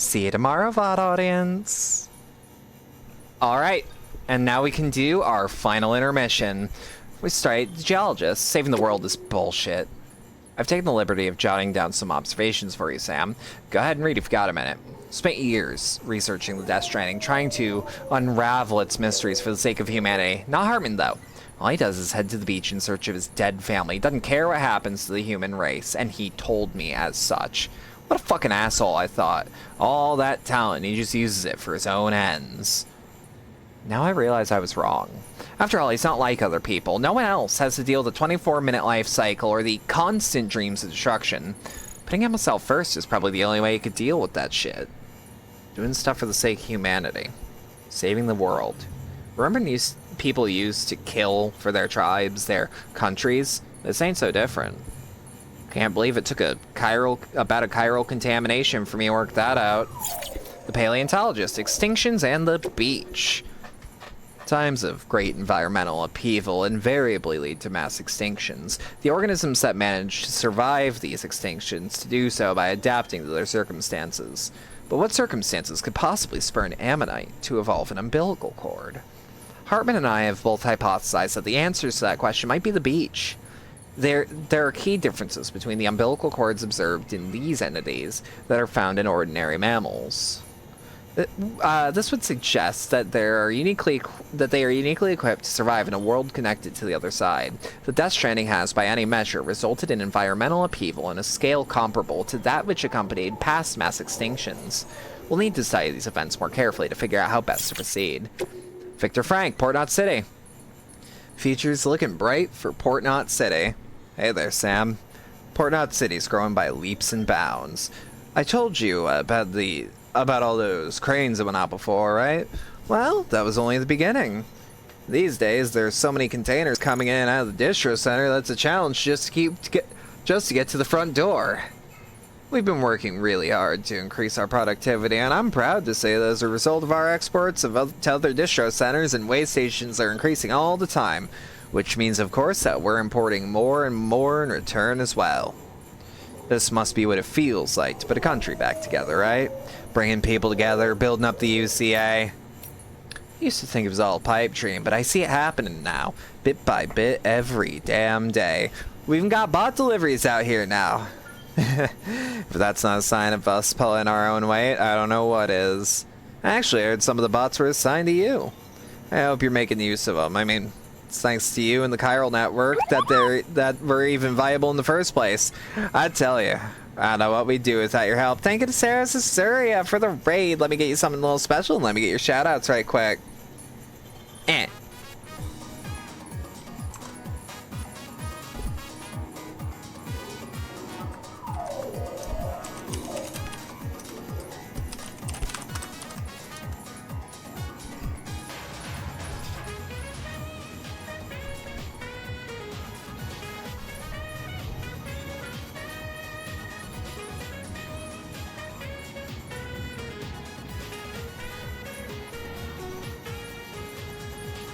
See you tomorrow, VOD audience. Alright, and now we can do our final intermission. We start the geologist. Saving the world is bullshit. I've taken the liberty of jotting down some observations for you, Sam. Go ahead and read if you've got a minute. Spent years researching the Death Stranding, trying to unravel its mysteries for the sake of humanity. Not Hartman, though. All he does is head to the beach in search of his dead family. He doesn't care what happens to the human race, and he told me as such. What a fucking asshole, I thought. All that talent, he just uses it for his own ends. Now I realize I was wrong. After all, he's not like other people. No one else has to deal with the 24-minute life cycle or the constant dreams of destruction. Putting himself first is probably the only way he could deal with that shit. Doing stuff for the sake of humanity. Saving the world. Remember these people used to kill for their tribes, their countries? This ain't so different. Can't believe it took about a chiral contamination for me to work that out. The paleontologist, extinctions, and the beach. Times of great environmental upheaval invariably lead to mass extinctions. The organisms that manage to survive these extinctions to do so by adapting to their circumstances. But what circumstances could possibly spur an ammonite to evolve an umbilical cord? Hartman and I have both hypothesized that the answers to that question might be the beach. There are key differences between the umbilical cords observed in these entities that are found in ordinary mammals. This would suggest that they are uniquely equipped to survive in a world connected to the other side. The Death Stranding has, by any measure, resulted in environmental upheaval on a scale comparable to that which accompanied past mass extinctions. We'll need to study these events more carefully to figure out how best to proceed. Victor Frank, Port Knot City. Future's looking bright for Port Knot City. Hey there, Sam. Port Knot City's growing by leaps and bounds. I told you about all those cranes that went out before, right? Well, that was only the beginning. These days, there's so many containers coming in and out of the distro center that's a challenge just to get to the front door. We've been working really hard to increase our productivity, and I'm proud to say that as a result of our exports to other distro centers and way stations are increasing all the time, which means, of course, that we're importing more and more in return as well. This must be what it feels like to put a country back together, right? Bringing people together, building up the UCA. I used to think it was all a pipe dream, but I see it happening now, bit by bit, every damn day. We even got bot deliveries out here now. If that's not a sign of us pulling our own weight, I don't know what is. Actually, I heard some of the bots were assigned to you. I hope you're making use of them. I mean, it's thanks to you and the chiral network that we're even viable in the first place. I tell you, I don't know what we'd do without your help. Thank you to Sarah Caesarea for the raid. Let me get you something a little special and let me get your shoutouts right quick.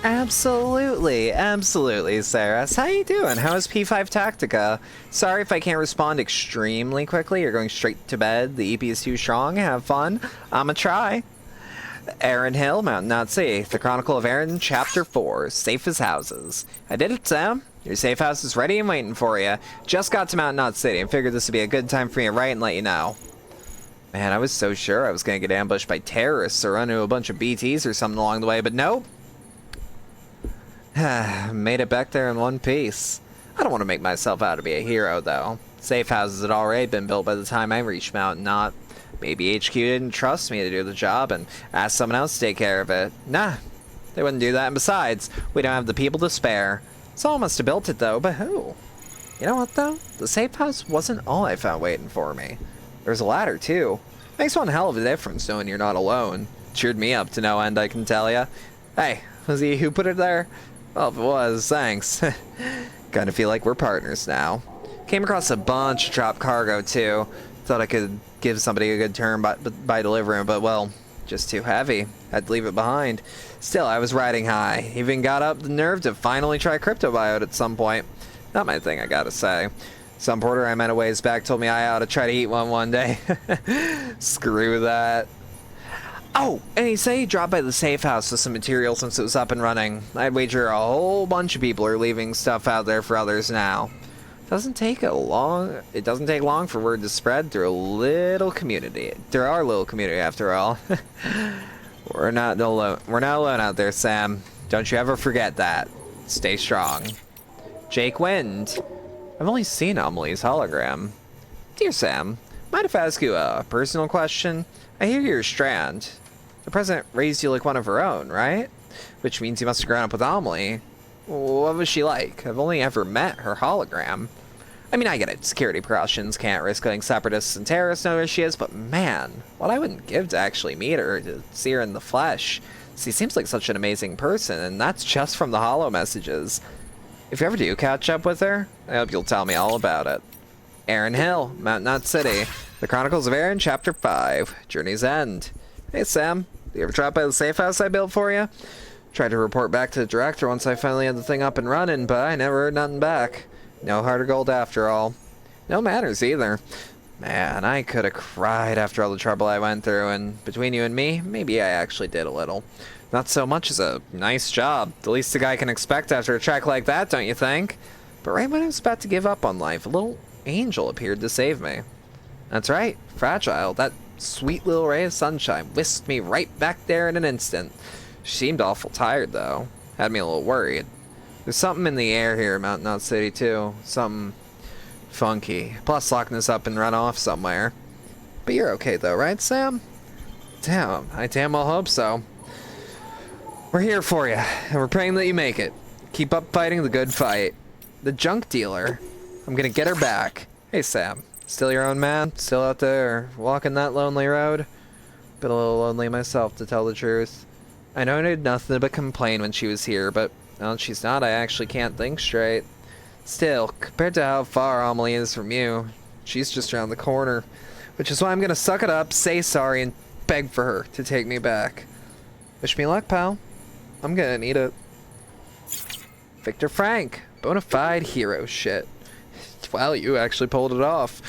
Absolutely, Sarah. How you doing? How is P5 Tactica? Sorry if I can't respond extremely quickly. You're going straight to bed. The EP is too strong. Have fun. I'ma try. Aaron Hill, Mountain Not Safe. The Chronicle of Aaron, Chapter 4. Safe as Houses. I did it, Sam. Your safe house is ready and waiting for you. Just got to Mountain Not City and figured this would be a good time for me to write and let you know. Man, I was so sure I was going to get ambushed by terrorists or run into a bunch of BTs or something along the way, but nope. Made it back there in one piece. I don't want to make myself out to be a hero, though. Safe houses had already been built by the time I reached Mountain Knot. Maybe HQ didn't trust me to do the job and asked someone else to take care of it. Nah, they wouldn't do that, and besides, we don't have the people to spare. Someone must have built it, though, but who? You know what, though? The safe house wasn't all I found waiting for me. There's a ladder, too. Makes one hell of a difference knowing you're not alone. Cheered me up to no end, I can tell ya. Hey, was he who put it there? Well, if it was, thanks. Kinda feel like we're partners now. Came across a bunch of drop cargo, too. Thought I could give somebody a good turn by delivering, but, well, just too heavy. Had to leave it behind. Still, I was riding high. Even got up the nerve to finally try cryptobiote at some point. Not my thing, I gotta say. Some porter I met a ways back told me I ought to try to eat one day. Screw that. Oh, and he said he dropped by the safe house with some material since it was up and running. I'd wager a whole bunch of people are leaving stuff out there for others now. It doesn't take long for word to spread through a little community. Through our little community, after all. We're not alone out there, Sam. Don't you ever forget that. Stay strong. Jake Wind. I've only seen Amelie's hologram. Dear Sam, mind if I ask you a personal question? I hear you're Strand. The president raised you like one of her own, right? Which means you must have grown up with Amelie. What was she like? I've only ever met her hologram. I mean, I get it. Security precautions, can't risk letting separatists and terrorists know where she is, but man, what I wouldn't give to actually meet her, to see her in the flesh. She seems like such an amazing person, and that's just from the holo messages. If you ever do catch up with her, I hope you'll tell me all about it. Aaron Hill, Mount Knot City. The Chronicles of Aaron, Chapter 5. Journey's End. Hey, Sam. You ever drop by the safe house I built for you? Tried to report back to the director once I finally had the thing up and running, but I never heard nothing back. No heart of gold after all. No manners either. Man, I could have cried after all the trouble I went through, and between you and me, maybe I actually did a little. Not so much as a nice job. The least a guy can expect after a trek like that, don't you think? But right when I was about to give up on life, a little angel appeared to save me. That's right, Fragile. That sweet little ray of sunshine whisked me right back there in an instant. She seemed awful tired, though. Had me a little worried. There's something in the air here in Mount Knot City, too. Something funky. Plus, locking us up and run off somewhere. But you're okay, though, right, Sam? Damn, I damn well hope so. We're here for you, and we're praying that you make it. Keep up fighting the good fight. The junk dealer. I'm gonna get her back. Hey, Sam. Still your own man? Still out there walking that lonely road? Been a little lonely myself, to tell the truth. I know I did nothing but complain when she was here, but now that she's not, I actually can't think straight. Still, compared to how far Amelie is from you, she's just around the corner. Which is why I'm gonna suck it up, say sorry, and beg for her to take me back. Wish me luck, pal. I'm gonna need it. Victor Frank. Bona fide hero shit. Well, you actually pulled it off.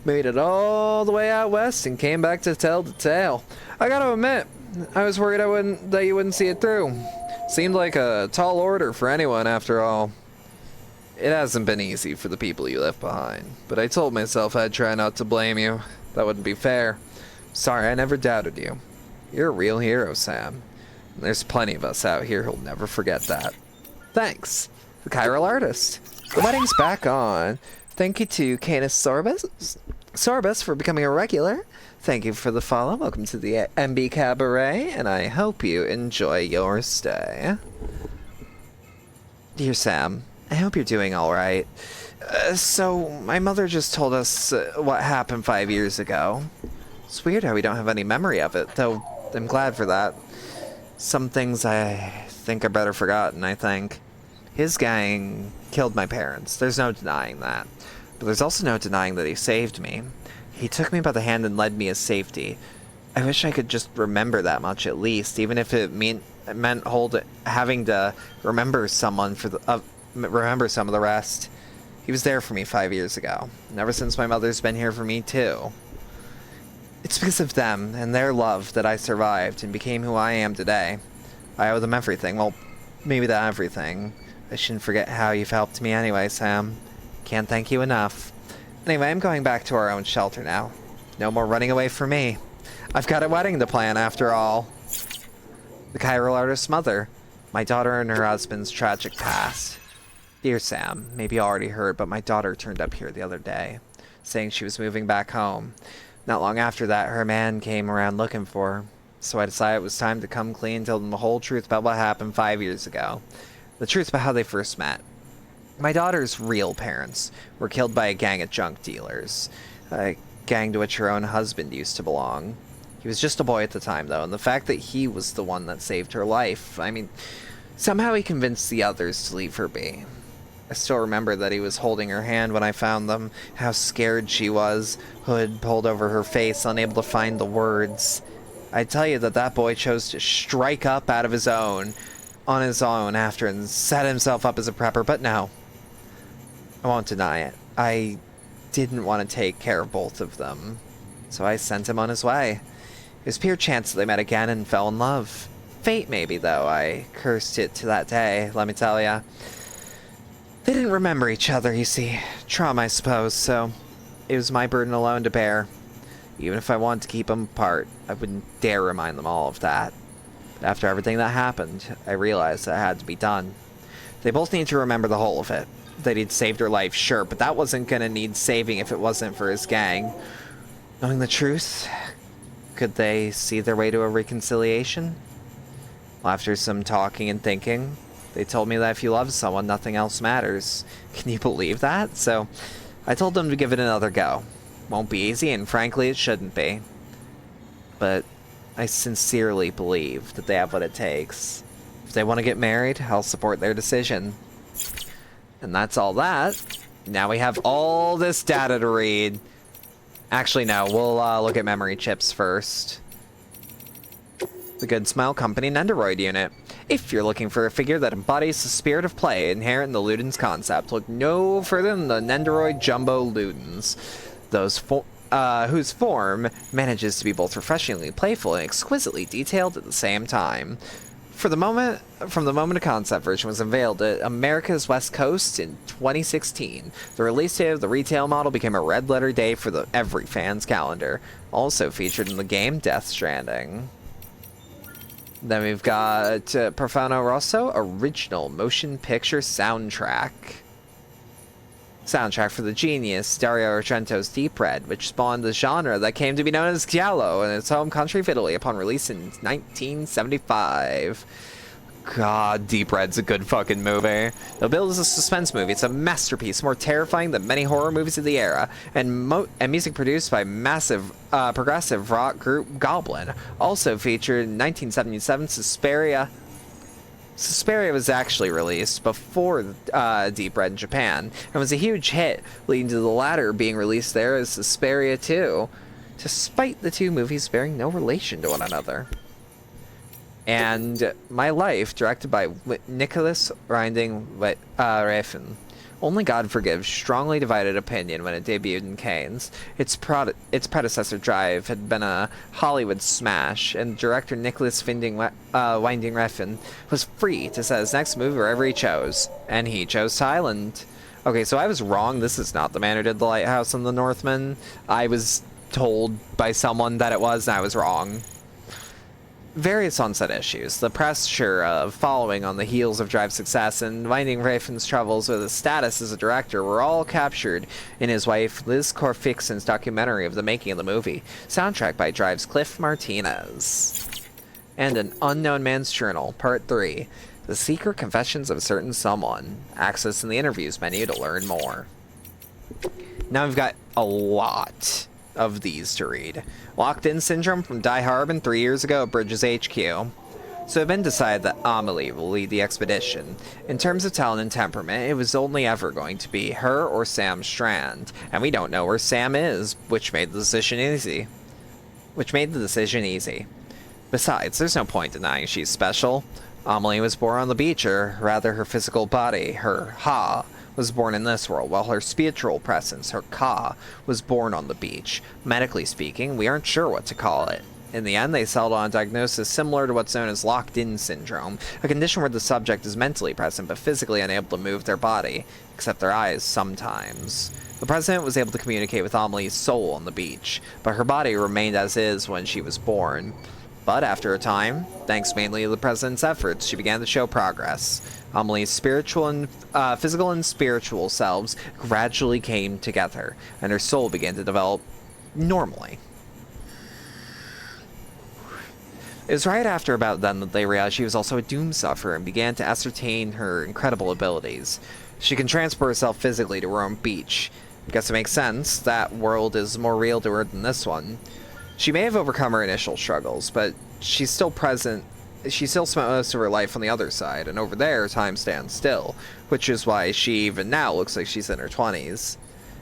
Made it all the way out west and came back to tell the tale. I gotta admit, I was worried that you wouldn't see it through. Seemed like a tall order for anyone, after all. It hasn't been easy for the people you left behind, but I told myself I'd try not to blame you. That wouldn't be fair. Sorry, I never doubted you. You're a real hero, Sam. And there's plenty of us out here who'll never forget that. Thanks. The chiral artist. The wedding's back on. Thank you to Canis Sorbus for becoming a regular. Thank you for the follow. Welcome to the MB Cabaret, and I hope you enjoy your stay. Dear Sam, I hope you're doing alright. So, my mother just told us what happened 5 years ago. It's weird how we don't have any memory of it, though I'm glad for that. Some things I think are better forgotten, I think. His gang killed my parents. There's no denying that. But there's also no denying that he saved me. He took me by the hand and led me to safety. I wish I could just remember that much at least, even if it meant having to remember someone remember some of the rest. He was there for me 5 years ago, and ever since my mother's been here for me too. It's because of them and their love that I survived and became who I am today. I owe them everything. Well, maybe not everything. I shouldn't forget how you've helped me anyway, Sam. Can't thank you enough. Anyway, I'm going back to our own shelter now. No more running away from me. I've got a wedding to plan after all. The chiral artist's mother. My daughter and her husband's tragic past. Dear Sam, maybe you already heard, but my daughter turned up here the other day, saying she was moving back home. Not long after that, her man came around looking for her. So I decided it was time to come clean and tell them the whole truth about what happened 5 years ago. The truth about how they first met. My daughter's real parents were killed by a gang of junk dealers. A gang to which her own husband used to belong. He was just a boy at the time, though, and the fact that he was the one that saved her life, I mean, somehow he convinced the others to leave her be. I still remember that he was holding her hand when I found them, how scared she was, hood pulled over her face, unable to find the words. I tell you that that boy chose to strike up on his own after and set himself up as a prepper, but no. I won't deny it. I didn't want to take care of both of them. So I sent him on his way. It was pure chance that they met again and fell in love. Fate, maybe, though. I cursed it to that day, let me tell ya. They didn't remember each other, you see. Trauma, I suppose, so it was my burden alone to bear. Even if I wanted to keep them apart, I wouldn't dare remind them all of that. But after everything that happened, I realized that it had to be done. They both need to remember the whole of it. That he'd saved her life, sure, but that wasn't gonna need saving if it wasn't for his gang. Knowing the truth, could they see their way to a reconciliation? Well, after some talking and thinking, they told me that if you love someone, nothing else matters. Can you believe that? So, I told them to give it another go. Won't be easy, and frankly, it shouldn't be. But I sincerely believe that they have what it takes. If they want to get married, I'll support their decision. And that's all that. Now we have all this data to read. Actually, no, we'll look at memory chips first. The Good Smile Company Nendoroid unit. If you're looking for a figure that embodies the spirit of play inherent in the Ludens concept, look no further than the Nendoroid Jumbo Ludens. Those whose form manages to be both refreshingly playful and exquisitely detailed at the same time. From the moment a concept version was unveiled at America's West Coast in 2016, the release date of the retail model became a red-letter day for every fan's calendar. Also featured in the game Death Stranding. Then we've got Profano Rosso Original Motion Picture Soundtrack. Soundtrack for the genius Dario Argento's Deep Red, which spawned the genre that came to be known as giallo in its home country of Italy upon release in 1975. God, Deep Red's a good fucking movie. Though billed as a suspense movie, it's a masterpiece, more terrifying than many horror movies of the era, and music produced by massive progressive rock group Goblin. Also featured in 1977 Suspiria. Suspiria was actually released before Deep Red in Japan, and was a huge hit, leading to the latter being released there as Suspiria 2, despite the two movies bearing no relation to one another. And My Life, directed by Nicholas Winding Refn. Only God Forgives strongly divided opinion when it debuted in Cannes. Its predecessor, Drive, had been a Hollywood smash, and director Nicholas Winding Refn was free to set his next movie wherever he chose. And he chose Thailand. Okay, so I was wrong. This is not the man who did The Lighthouse and The Northman. I was told by someone that it was, and I was wrong. Various on-set issues, the pressure of following on the heels of Drive's success, and Winding Refn's troubles with his status as a director were all captured in his wife Liz Corfixon's documentary of the making of the movie, soundtrack by Drive's Cliff Martinez. And An Unknown Man's Journal, Part 3, The Secret Confessions of a Certain Someone. Access in the interviews menu to learn more. Now we've got a lot of these to read. Locked-in Syndrome from Die Harbin 3 years ago at Bridges HQ. So it's been decided that Amelie will lead the expedition. In terms of talent and temperament, it was only ever going to be her or Sam Strand, and we don't know where Sam is, which made the decision easy. Besides, there's no point denying she's special. Amelie was born on the beach, or rather her physical body, her Ha, was born in this world, while her spiritual presence, her Ka, was born on the beach. Medically speaking, we aren't sure what to call it. In the end, they settled on a diagnosis similar to what's known as locked-in syndrome, a condition where the subject is mentally present but physically unable to move their body, except their eyes sometimes. The president was able to communicate with Amelie's soul on the beach, but her body remained as is when she was born. But after a time, thanks mainly to the president's efforts, she began to show progress. Amelie's physical and spiritual selves gradually came together, and her soul began to develop normally. It was right after about then that they realized she was also a doom sufferer and began to ascertain her incredible abilities. She can transport herself physically to her own beach. I guess it makes sense. That world is more real to her than this one. She may have overcome her initial struggles, but she's still present. She still spent most of her life on the other side, and over there, time stands still, which is why she even now looks like she's in her 20s.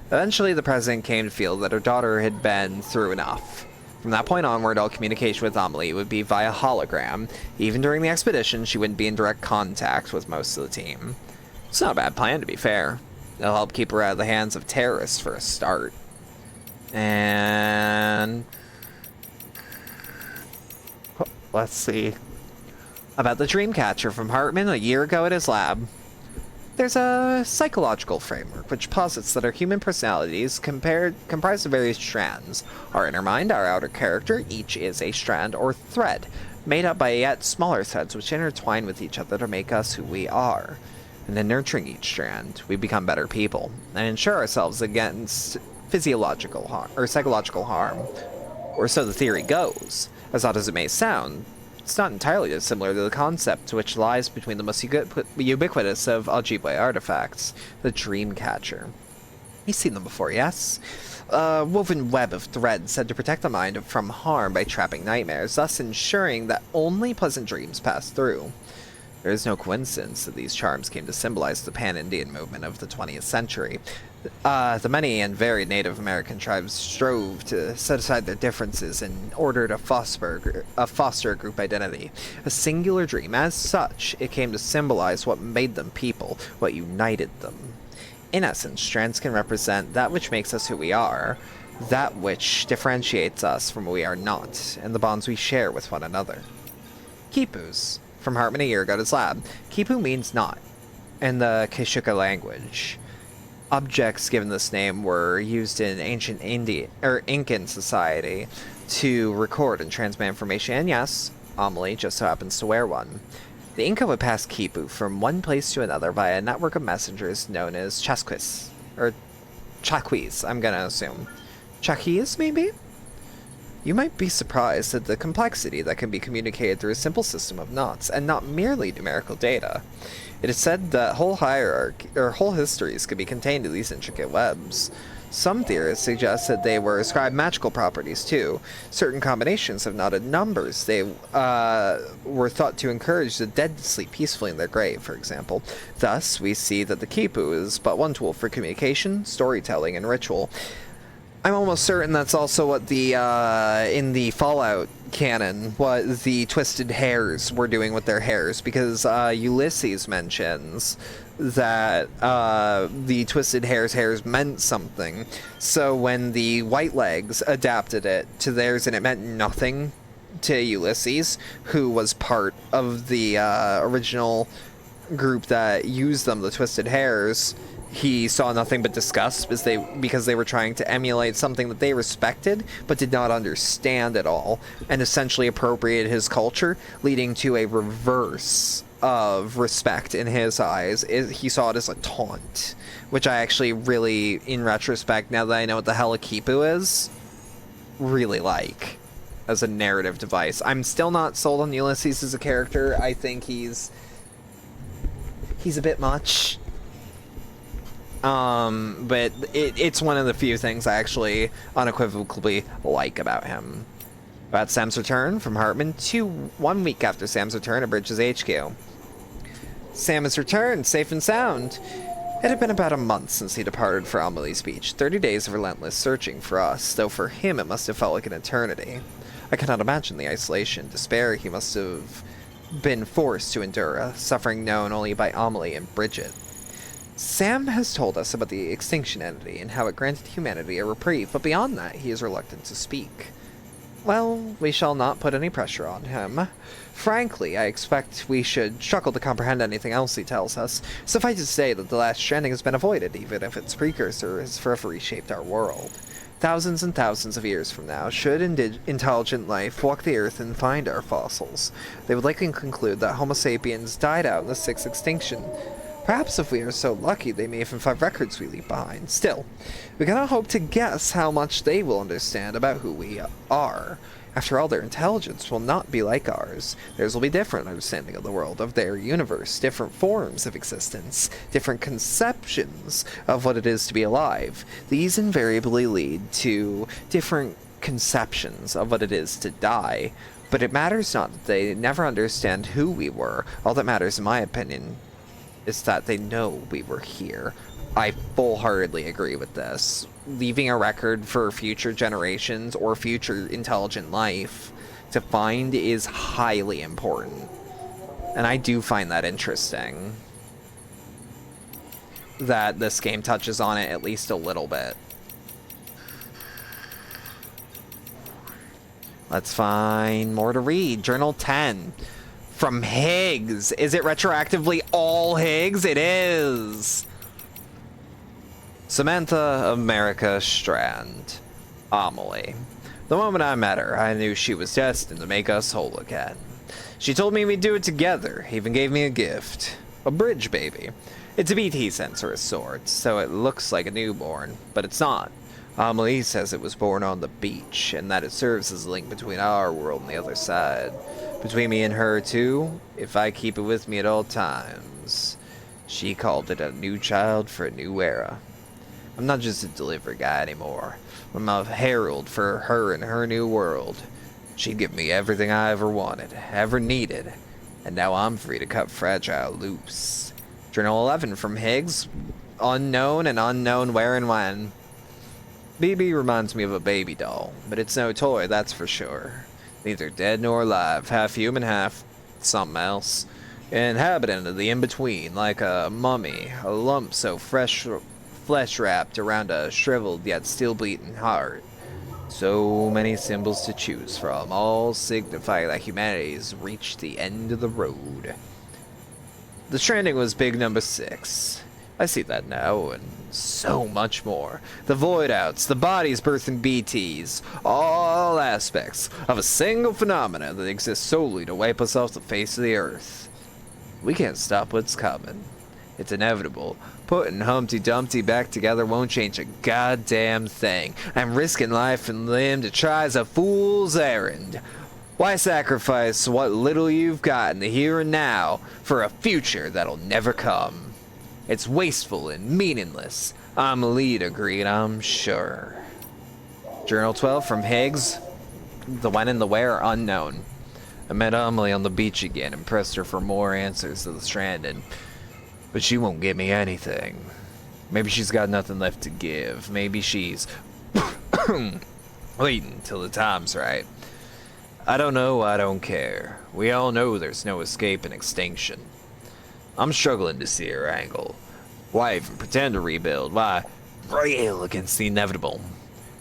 Eventually, the president came to feel that her daughter had been through enough. From that point onward, all communication with Amelie would be via hologram. Even during the expedition, she wouldn't be in direct contact with most of the team. It's not a bad plan, to be fair. It'll help keep her out of the hands of terrorists for a start. And let's see. About the Dreamcatcher from Hartman a year ago at his lab. There's a psychological framework which posits that our human personalities comprised of various strands. Our inner mind, our outer character, each is a strand or thread, made up by yet smaller threads which intertwine with each other to make us who we are. And in nurturing each strand, we become better people, and ensure ourselves against physiological harm, or psychological harm. Or so the theory goes. As odd as it may sound, it's not entirely dissimilar to the concept which lies between the most ubiquitous of Ojibwe artifacts, the Dreamcatcher. You've seen them before, yes? A woven web of threads said to protect the mind from harm by trapping nightmares, thus ensuring that only pleasant dreams pass through. There is no coincidence that these charms came to symbolize the Pan-Indian movement of the 20th century. The many and varied Native American tribes strove to set aside their differences in order to foster a group identity. A singular dream. As such, it came to symbolize what made them people, what united them. In essence, strands can represent that which makes us who we are, that which differentiates us from what we are not, and the bonds we share with one another. Quipus. From Hartman a year ago at his lab. Quipu means knot in the Kishuka language. Objects given this name were used in ancient Incan society to record and transmit information, and yes, Amelie just so happens to wear one. The Inca would pass Quipu from one place to another via a network of messengers known as chasquis, or chaquis, I'm gonna assume. Chaquis, maybe? You might be surprised at the complexity that can be communicated through a simple system of knots, and not merely numerical data. It is said that whole hierarchy, or whole histories could be contained in these intricate webs. Some theorists suggest that they were ascribed magical properties too. Certain combinations of knotted numbers they were thought to encourage the dead to sleep peacefully in their grave, for example. Thus, we see that the Quipu is but one tool for communication, storytelling, and ritual. I'm almost certain that's also what the, in the Fallout canon, what the Twisted Hairs were doing with their hairs, because, Ulysses mentions that, the Twisted Hairs' hairs meant something. So when the Whitelegs adapted it to theirs and it meant nothing to Ulysses, who was part of the, original group that used them, the Twisted Hairs, he saw nothing but disgust because they were trying to emulate something that they respected but did not understand at all, and essentially appropriated his culture, leading to a reverse of respect in his eyes. He saw it as a taunt, which I actually really, in retrospect, now that I know what the hell a Quipu is, really like as a narrative device. I'm still not sold on Ulysses as a character. I think he's a bit much. But it's one of the few things I actually unequivocally like about him. About Sam's return from Hartman 1 week after Sam's return at Bridges HQ. Sam has returned, safe and sound. It had been about a month since he departed for Amelie's Beach. 30 days of relentless searching for us, though for him it must have felt like an eternity. I cannot imagine the isolation, despair he must have been forced to endure, a suffering known only by Amelie and Bridget. Sam has told us about the extinction entity and how it granted humanity a reprieve, but beyond that, he is reluctant to speak. Well, we shall not put any pressure on him. Frankly, I expect we should struggle to comprehend anything else he tells us. Suffice to say that the last stranding has been avoided, even if its precursor has forever reshaped our world. Thousands and thousands of years from now, should intelligent life walk the earth and find our fossils, they would likely conclude that Homo sapiens died out in the sixth extinction. Perhaps if we are so lucky, they may even find records we leave behind. Still, we cannot hope to guess how much they will understand about who we are. After all, their intelligence will not be like ours. Theirs will be different understanding of the world, of their universe, different forms of existence, different conceptions of what it is to be alive. These invariably lead to different conceptions of what it is to die. But it matters not that they never understand who we were. All that matters, in my opinion, is that they know we were here. I full-heartedly agree with this. Leaving a record for future generations or future intelligent life to find is highly important. And I do find that interesting. that this game touches on it at least a little bit. Let's find more to read. Journal 10 from Higgs. Is it retroactively all Higgs? It is. Samantha America Strand. Amelie. The moment I met her, I knew she was destined to make us whole again. She told me we'd do it together, even gave me a gift. A bridge baby. It's a BT sensor of sorts, so it looks like a newborn, but it's not. Amelie says it was born on the beach, and that it serves as a link between our world and the other side. Between me and her, too, if I keep it with me at all times. She called it a new child for a new era. I'm not just a delivery guy anymore. I'm a herald for her and her new world. She'd give me everything I ever wanted, ever needed, and now I'm free to cut Fragile loose. Journal 11 from Higgs. Unknown and unknown where and when. BB reminds me of a baby doll, but it's no toy, that's for sure. Neither dead nor alive, half human, half something else. An inhabitant of the in-between, like a mummy, a lump so fresh flesh wrapped around a shriveled yet still beating heart. So many symbols to choose from, all signify that humanity's reached the end of the road. The stranding was big number 6. I see that now, and so much more. The void outs, the bodies birthing BTs, all aspects of a single phenomena that exists solely to wipe us off the face of the earth. We can't stop what's coming. It's inevitable. Putting Humpty Dumpty back together won't change a goddamn thing. I'm risking life and limb to try as a fool's errand. Why sacrifice what little you've got in the here and now for a future that'll never come? It's wasteful and meaningless. Amelie agreed, I'm sure. Journal 12 from Higgs. The when and the where are unknown. I met Amelie on the beach again and pressed her for more answers to the stranded. But she won't give me anything. Maybe she's got nothing left to give. Maybe she's waiting till the time's right. I don't know, I don't care. We all know there's no escape and extinction. I'm struggling to see her angle. Why even pretend to rebuild? Why rail against the inevitable?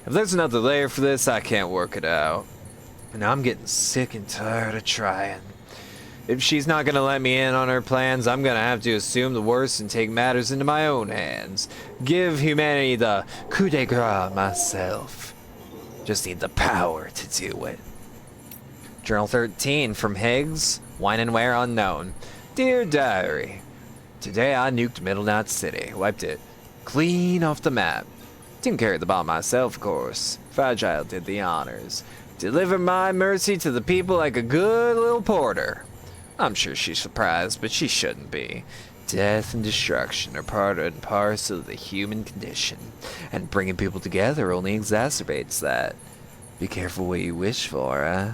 If there's another layer for this, I can't work it out. And I'm getting sick and tired of trying. If she's not gonna let me in on her plans, I'm gonna have to assume the worst and take matters into my own hands. Give humanity the coup de grace myself. Just need the power to do it. Journal 13 from Higgs. When and where unknown. Dear Diary, today I nuked Middle Knot City, wiped it clean off the map. Didn't carry the bomb myself, of course. Fragile did the honors. Delivered my mercy to the people like a good little porter. I'm sure she's surprised, but she shouldn't be. Death and destruction are part and parcel of the human condition, and bringing people together only exacerbates that. Be careful what you wish for, huh?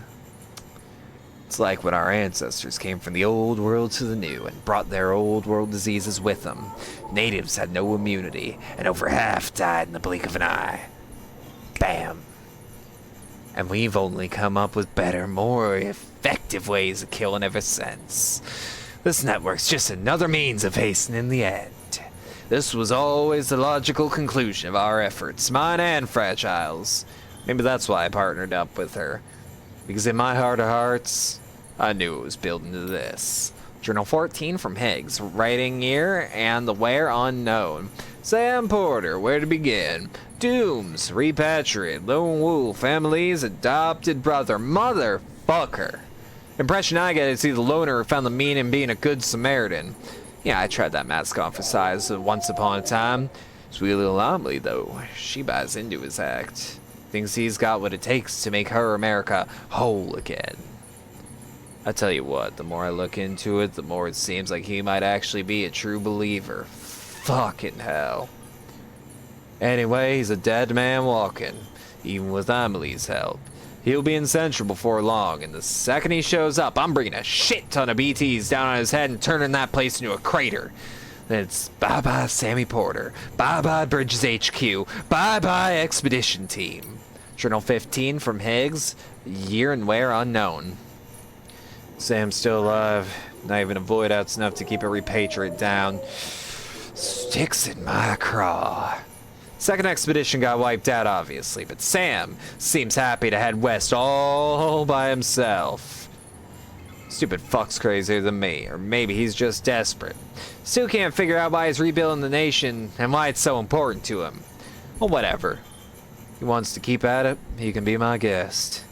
It's like when our ancestors came from the old world to the new and brought their old world diseases with them. Natives had no immunity, and over half died in the blink of an eye. Bam. And we've only come up with better, more effective ways of killing ever since. This network's just another means of hastening the end. This was always the logical conclusion of our efforts, mine and Fragile's. Maybe that's why I partnered up with her. Because in my heart of hearts, I knew it was building to this. Journal 14 from Higgs. Writing year and the where unknown. Sam Porter, where to begin? Dooms, repatriate, lone wolf, family's adopted brother. Motherfucker. Impression I get is he's the loner who found the meaning in being a good Samaritan. Yeah, I tried that mask on for size once upon a time. Sweet little Amelie, though. She buys into his act. Thinks he's got what it takes to make her America whole again. I tell you what, the more I look into it, the more it seems like he might actually be a true believer. Fucking hell. Anyway, he's a dead man walking, even with Amelie's help. He'll be in Central before long, and the second he shows up, I'm bringing a shit ton of BTs down on his head and turning that place into a crater. Then it's bye-bye Sammy Porter, bye-bye Bridges HQ, bye-bye Expedition Team. Journal 15 from Higgs, year and where unknown. Sam's still alive, not even a void out's enough to keep a repatriate down. Sticks in my craw. Second expedition got wiped out, obviously, but Sam seems happy to head west all by himself. Stupid fuck's crazier than me, or maybe he's just desperate. Still can't figure out why he's rebuilding the nation and why it's so important to him. Well, whatever. He wants to keep at it, he can be my guest.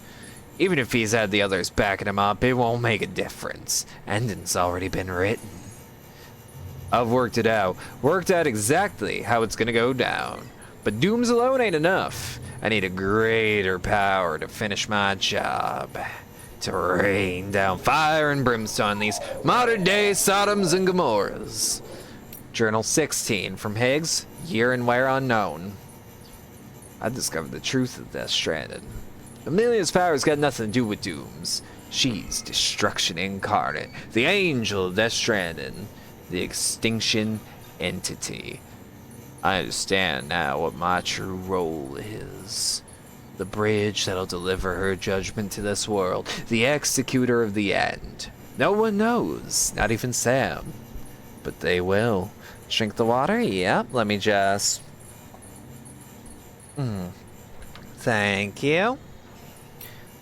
Even if he's had the others backing him up, it won't make a difference. Ending's already been written. I've worked it out. Worked out exactly how it's gonna go down. But dooms alone ain't enough. I need a greater power to finish my job. To rain down fire and brimstone on these modern-day Sodoms and Gomorrahs. Journal 16 from Higgs, year and where unknown. I discovered the truth of Death Stranded. Amelia's power's got nothing to do with dooms. She's destruction incarnate, the angel of Death Stranded, the extinction entity. I understand now what my true role is. The bridge that'll deliver her judgment to this world. The executor of the end. No one knows, not even Sam. But they will. Drink the water? Yep, let me just... Thank you.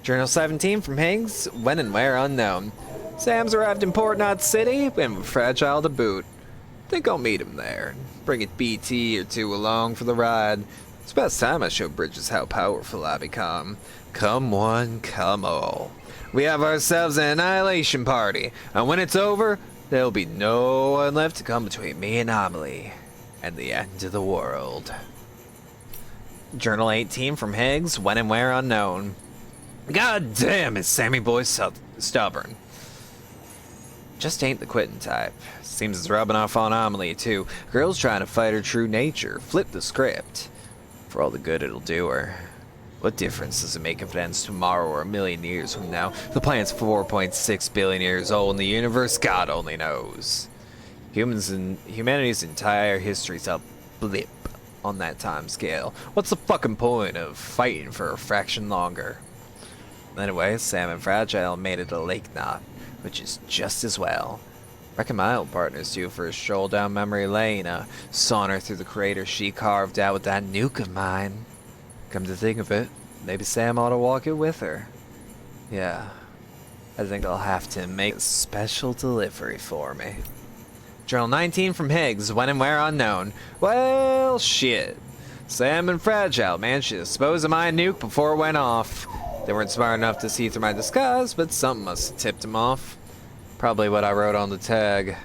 Journal 17 from Higgs, when and where unknown. Sam's arrived in Port Knot City, and we're fragile to boot. Think I'll meet him there. Bring a BT or two along for the ride. It's about time I show Bridges how powerful I become. Come one, come all. We have ourselves an annihilation party, and when it's over, there'll be no one left to come between me and Amelie, and the end of the world. Journal 18 from Higgs, when and where unknown. God damn, is Sammy boy stubborn. Just ain't the quitting type. Seems it's rubbing off on Amelie, too. Girl's trying to fight her true nature. Flip the script. For all the good it'll do her. What difference does it make if it ends tomorrow or a million years from now? The planet's 4.6 billion years old and the universe, God only knows. Humanity's entire history's a blip on that time scale. What's the fucking point of fighting for a fraction longer? Anyway, Sam and Fragile made it to Lake Knot, which is just as well. Reckon my old partner's due for a stroll down memory lane, a saunter through the crater she carved out with that nuke of mine. Come to think of it, maybe Sam ought to walk it with her. Yeah, I think I'll have to make a special delivery for me. Journal 19 from Higgs, when and where unknown. Well, shit. Sam and Fragile managed to dispose of my nuke before it went off. They weren't smart enough to see through my disguise, but something must have tipped them off. Probably what I wrote on the tag.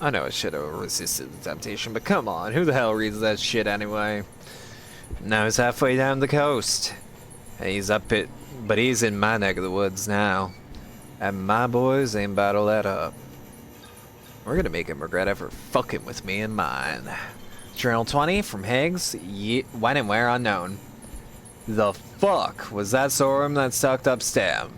I know I should have resisted the temptation, but come on, who the hell reads that shit anyway? Now he's halfway down the coast. He's up it, but he's in my neck of the woods now. And my boys ain't about to let up. We're gonna make him regret ever fucking with me and mine. Journal 20 from Higgs, when and where unknown. The fuck was that Sorum that sucked up Stam?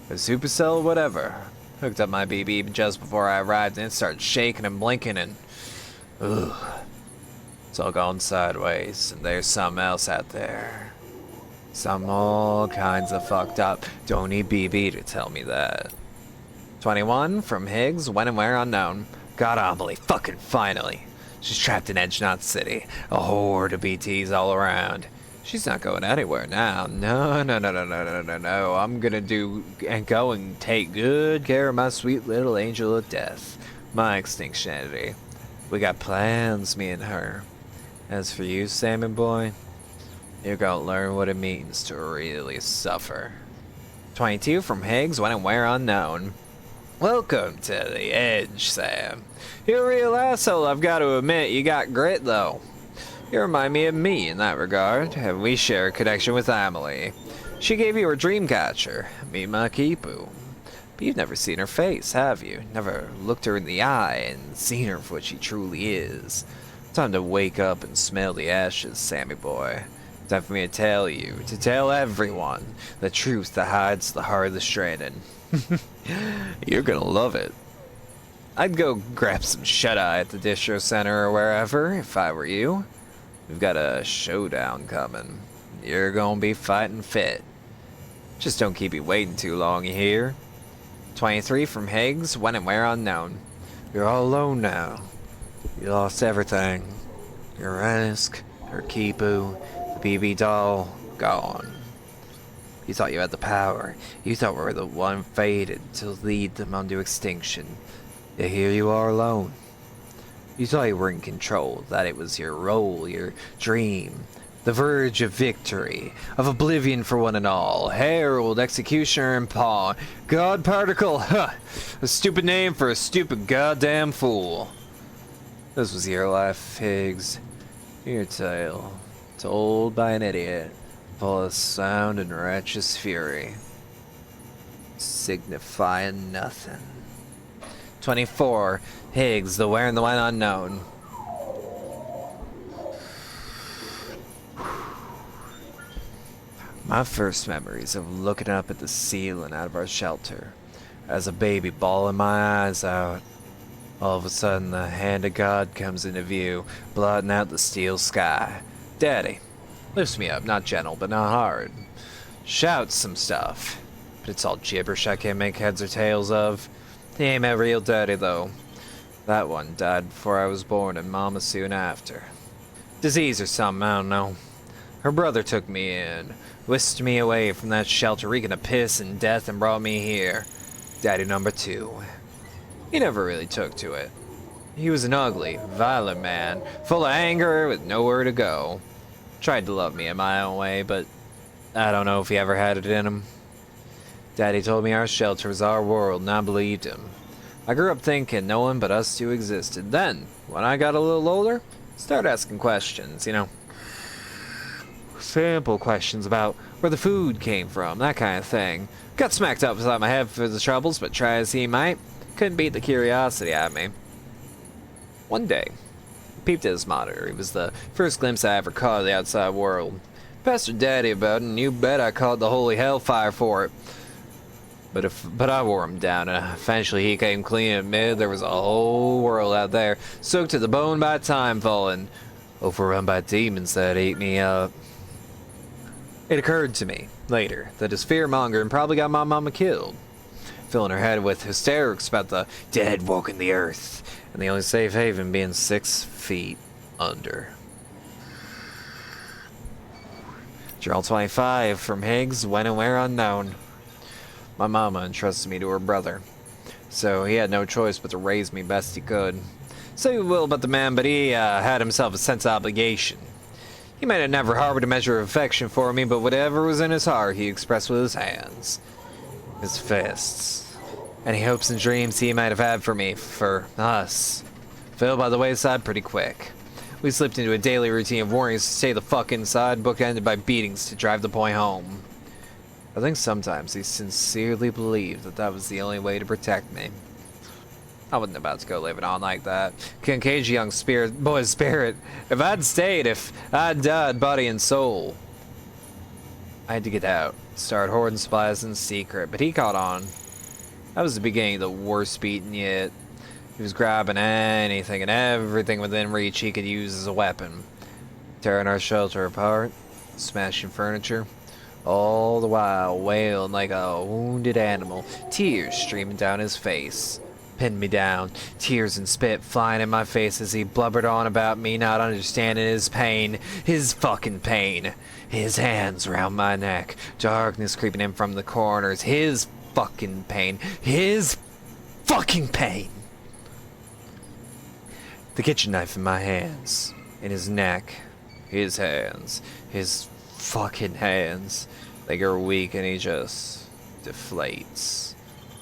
A supercell, whatever. Hooked up my BB just before I arrived and it started shaking and blinking and... Ugh. It's all gone sideways, and there's something else out there. Something all kinds of fucked up. Don't need BB to tell me that. 21 from Higgs, when and where unknown. Got Amelie, fucking finally. She's trapped in Edge Knot City. A horde of BTs all around. She's not going anywhere now. No. I'm gonna go and take good care of my sweet little angel of death. My extinction entity. We got plans, me and her. As for you, Salmon Boy, you're gonna learn what it means to really suffer. 22 from Higgs, when and where unknown. Welcome to the Edge, Sam. You're a real asshole, I've got to admit. You got grit, though. You remind me of me in that regard, and we share a connection with Amelie. She gave you her dream catcher, me my Kipu. But you've never seen her face, have you? Never looked her in the eye and seen her for what she truly is. Time to wake up and smell the ashes, Sammy boy. Time for me to tell you, to tell everyone, the truth that hides the heart of the stranded. You're gonna love it. I'd go grab some shut-eye at the distro center or wherever, if I were you. We've got a showdown coming. You're gonna be fighting fit. Just don't keep me waiting too long, you hear? 23 from Higgs, when and where unknown. You're all alone now. You lost everything. Your Rennisk, your Kipu, the BB doll, gone. You thought you had the power. You thought we were the one fated to lead them unto extinction. Yet here you are alone. You thought you were in control, that it was your role, your dream. The verge of victory, of oblivion for one and all. Herald, executioner, and pawn. God particle, huh! A stupid name for a stupid goddamn fool. This was your life, Higgs. Your tale, told by an idiot, full of sound and righteous fury, signifying nothing. 24. Higgs, the where and the when unknown. My first memories of looking up at the ceiling out of our shelter, as a baby bawling my eyes out. All of a sudden, the hand of God comes into view, blotting out the steel sky. Daddy lifts me up, not gentle, but not hard. Shouts some stuff, but it's all gibberish I can't make heads or tails of. He ain't my real daddy, though. That one died before I was born, and Mama soon after. Disease or something, I don't know. Her brother took me in, whisked me away from that shelter reeking of piss and death, and brought me here. Daddy number 2. He never really took to it. He was an ugly, violent man, full of anger with nowhere to go. Tried to love me in my own way, but I don't know if he ever had it in him. Daddy told me our shelter was our world, and I believed him. I grew up thinking no one but us two existed. Then, when I got a little older, started asking questions, simple questions about where the food came from, that kind of thing. Got smacked up beside my head for the troubles, but try as he might, couldn't beat the curiosity out of me. One day, I peeped at his monitor. It was the first glimpse I ever caught of the outside world. Pestered Daddy about it, and you bet I called the holy hellfire for it. But I wore him down, and eventually he came clean and admitted there was a whole world out there, soaked to the bone by time falling, overrun by demons that ate me up. It occurred to me, later, that his fear-mongering probably got my mama killed, filling her head with hysterics about the dead walking the earth, and the only safe haven being 6 feet under. Journal 25 from Higgs, when and where unknown. My mama entrusted me to her brother, so he had no choice but to raise me best he could. Say what you will about the man, but he had himself a sense of obligation. He might have never harbored a measure of affection for me, but whatever was in his heart he expressed with his hands, his fists. Any hopes and dreams he might have had for me, for us, fell by the wayside pretty quick. We slipped into a daily routine of warnings to stay the fuck inside, bookended by beatings to drive the point home. I think sometimes he sincerely believed that that was the only way to protect me. I wasn't about to go living on like that. Couldn't cage a young boy's spirit. If I'd stayed, if I'd died body and soul. I had to get out, start hoarding supplies in secret, but he caught on. That was the beginning of the worst beating yet. He was grabbing anything and everything within reach he could use as a weapon. Tearing our shelter apart, smashing furniture. All the while wailing like a wounded animal, tears streaming down his face. Pinned me down, tears and spit flying in my face as he blubbered on about me not understanding his pain, his fucking pain. His hands around my neck, darkness creeping in from the corners, his fucking pain, his fucking pain. The kitchen knife in my hands, in his neck, his hands, his fucking hands. They grow weak and he just deflates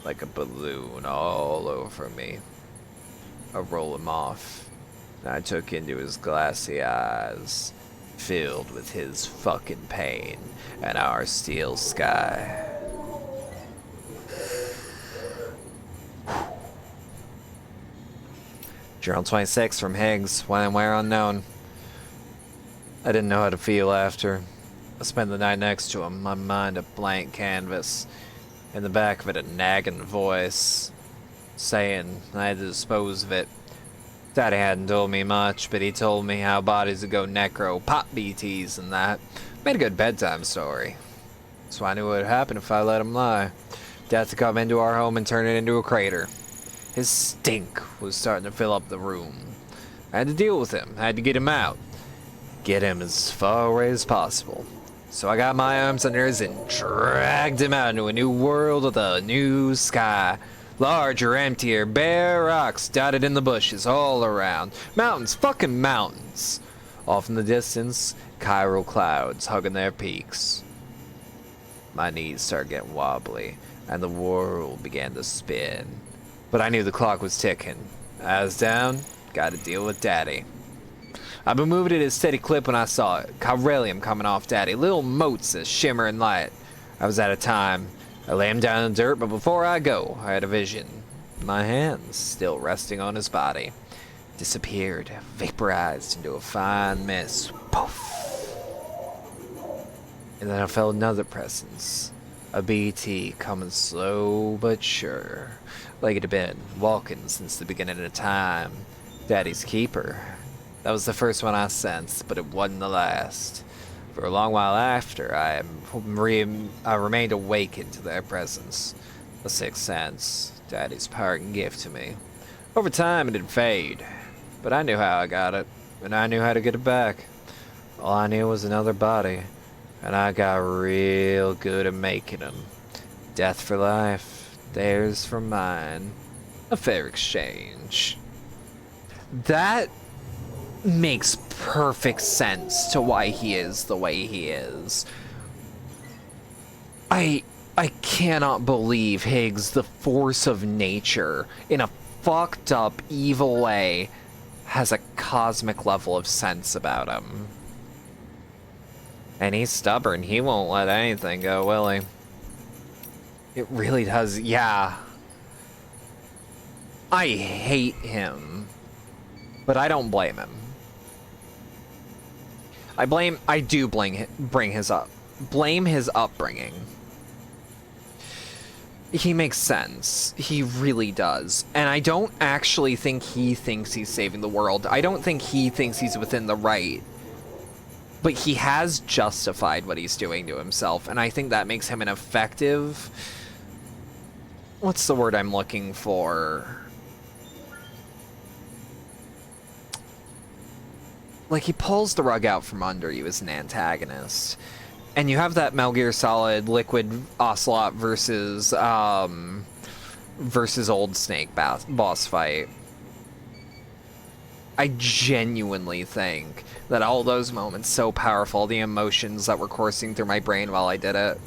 like a balloon all over me. I roll him off, and I took into his glassy eyes, filled with his fucking pain and our steel sky. Journal 26 from Higgs, when and where unknown. I didn't know how to feel after. I spent the night next to him, my mind a blank canvas. In the back of it, a nagging voice, saying I had to dispose of it. Daddy hadn't told me much, but he told me how bodies would go necro, pop BTs and that. Made a good bedtime story. So I knew what would happen if I let him lie. Death would come into our home and turn it into a crater. His stink was starting to fill up the room. I had to deal with him. I had to get him out. Get him as far away as possible. So I got my arms under his and dragged him out into a new world with a new sky. Larger, emptier, bare rocks dotted in the bushes all around. Mountains, fucking mountains. Off in the distance, chiral clouds hugging their peaks. My knees started getting wobbly, and the world began to spin. But I knew the clock was ticking. I was down, gotta deal with Daddy. I've been moving at a steady clip when I saw it. Chiralium coming off Daddy, little motes of shimmering light. I was out of time. I lay him down in the dirt, but before I go, I had a vision. My hands, still resting on his body, disappeared, vaporized into a fine mist. Poof! And then I felt another presence. A BT coming slow but sure, like it had been walking since the beginning of time. Daddy's keeper. That was the first one I sensed, but it wasn't the last. For a long while after, I remained awakened to their presence. The sixth sense, Daddy's parting gift to me. Over time, it'd fade, but I knew how I got it, and I knew how to get it back. All I knew was another body, and I got real good at making them. Death for life, theirs for mine. A fair exchange. That makes perfect sense to why he is the way he is. I cannot believe Higgs, the force of nature, in a fucked up, evil way, has a cosmic level of sense about him. And he's stubborn. He won't let anything go, will he? It really does, yeah. I hate him, but I don't blame him. I do blame his upbringing. He makes sense. He really does. And I don't actually think he thinks he's saving the world. I don't think he thinks he's within the right. But he has justified what he's doing to himself, and I think that makes him an effective... What's the word I'm looking for? Like, he pulls the rug out from under you as an antagonist. And you have that Metal Gear Solid Liquid Ocelot versus Old Snake boss fight. I genuinely think that all those moments so powerful, the emotions that were coursing through my brain while I did it,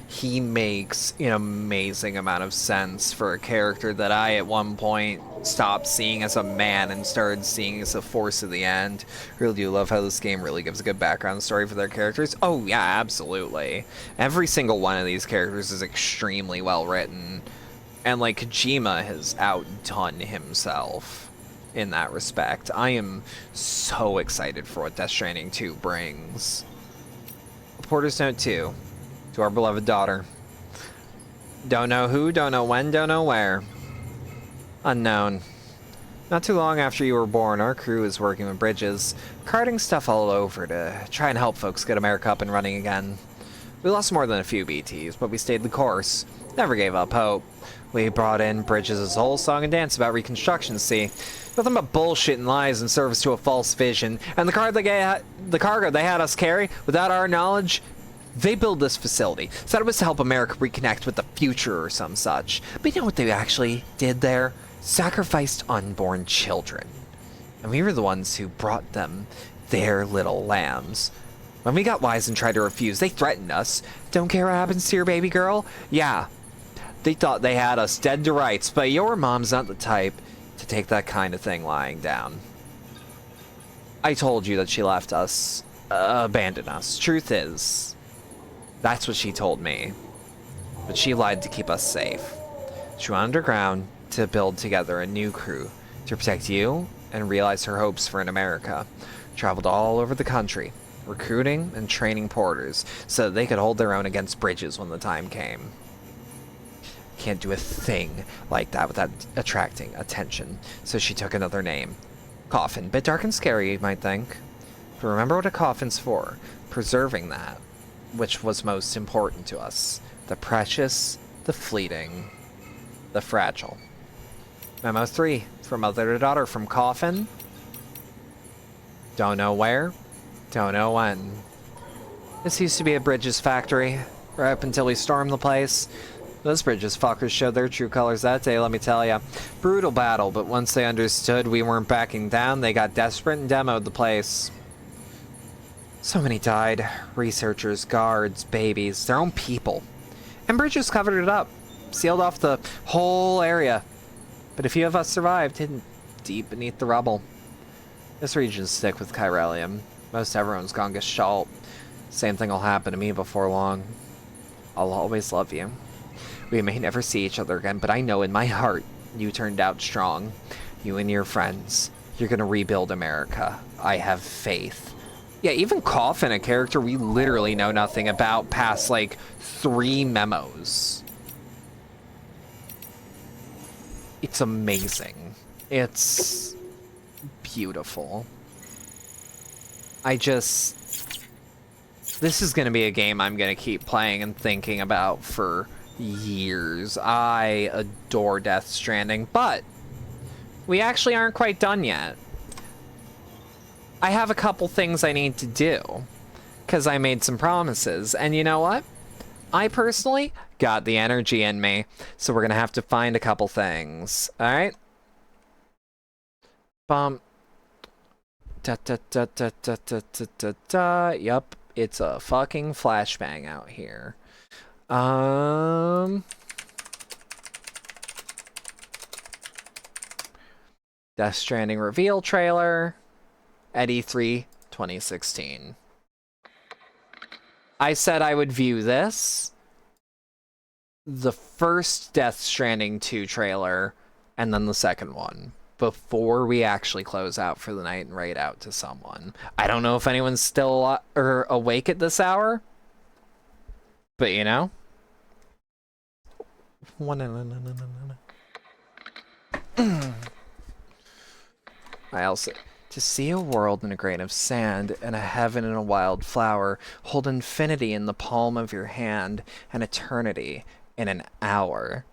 he makes an amazing amount of sense for a character that I, at one point, stopped seeing as a man and started seeing as a force of the end. Really do love how this game really gives a good background story for their characters. Oh, yeah, absolutely. Every single one of these characters is extremely well written. And, like, Kojima has outdone himself in that respect. I am so excited for what Death Stranding 2 brings. Reporter's Note 2. To our beloved daughter. Don't know who, don't know when, don't know where. Unknown. Not too long after you were born, our crew is working with Bridges, carting stuff all over to try and help folks get America up and running again. We lost more than a few BTs, but we stayed the course. Never gave up hope. We brought in Bridges' whole song and dance about Reconstruction, see? Nothing but bullshit and lies in service to a false vision. And the cargo they had us carry, without our knowledge, they built this facility. Said it was to help America reconnect with the future or some such. But you know what they actually did there? Sacrificed unborn children. And we were the ones who brought them their little lambs. When we got wise and tried to refuse, they threatened us. Don't care what happens to your baby girl? Yeah. They thought they had us dead to rights, but your mom's not the type to take that kind of thing lying down. I told you that she left us, abandoned us. Truth is, that's what she told me. But she lied to keep us safe. She went underground to build together a new crew to protect you and realize her hopes for an America. Traveled all over the country, recruiting and training porters so that they could hold their own against Bridges when the time came. Can't do a thing like that without attracting attention, so she took another name. Coffin. Bit dark and scary, you might think. But remember what a coffin's for. Preserving that, which was most important to us. The precious, the fleeting, the fragile. Memo 3. From mother to daughter. From Coffin Don't know where, don't know when. This used to be a Bridges factory, right up until we stormed the place. Those Bridges fuckers showed their true colors that day, let me tell ya. Brutal battle, but once they understood we weren't backing down, they got desperate and demoed the place. So many died. Researchers, guards, babies, their own people. And Bridges covered it up, sealed off the whole area. But a few of us survived, hidden deep beneath the rubble. This region's thick with chiralium. Most everyone's gone gestalt. Same thing will happen to me before long. I'll always love you. We may never see each other again, but I know in my heart you turned out strong. You and your friends. You're gonna rebuild America. I have faith. Yeah, even Coffin, a character we literally know nothing about past like 3 memos. It's amazing. It's beautiful. This is gonna be a game I'm gonna keep playing and thinking about for years. I adore Death Stranding, but we actually aren't quite done yet. I have a couple things I need to do because I made some promises, and you know what? I personally got the energy in me, so we're gonna have to find a couple things. All right. Bum. Da da da da da da da da da. Yup, it's a fucking flashbang out here. Death Stranding reveal trailer at E3 2016. I said I would view this, the first Death Stranding 2 trailer, and then the second one, before we actually close out for the night and raid out to someone. I don't know if anyone's still awake at this hour, but you know. I also... To see a world in a grain of sand, and a heaven in a wild flower, hold infinity in the palm of your hand, and eternity in an hour.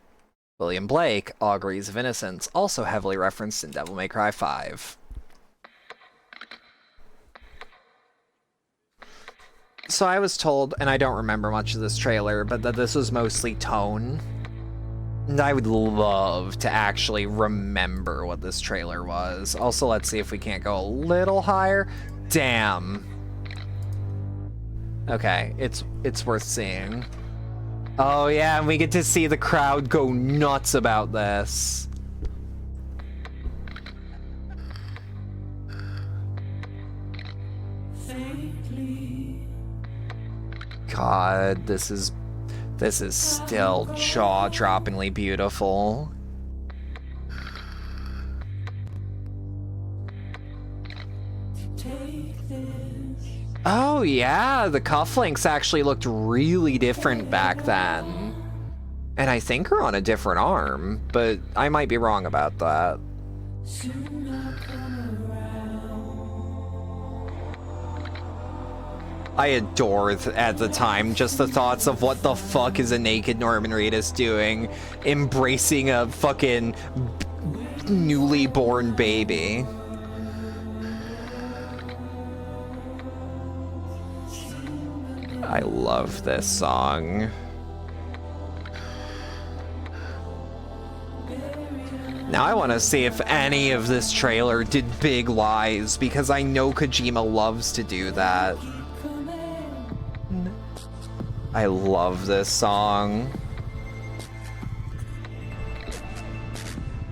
William Blake, Auguries of Innocence, also heavily referenced in Devil May Cry 5. So I was told, and I don't remember much of this trailer, but that this was mostly tone. And I would love to actually remember what this trailer was. Also, let's see if we can't go a little higher. Damn. Okay, it's worth seeing. Oh yeah, and we get to see the crowd go nuts about this. God, this is still jaw-droppingly beautiful. Oh yeah, the cufflinks actually looked really different back then. And I think are on a different arm, but I might be wrong about that. I adore, at the time, just the thoughts of what the fuck is a naked Norman Reedus doing, embracing a fucking newly born baby. I love this song. Now I want to see if any of this trailer did big lies, because I know Kojima loves to do that. I love this song.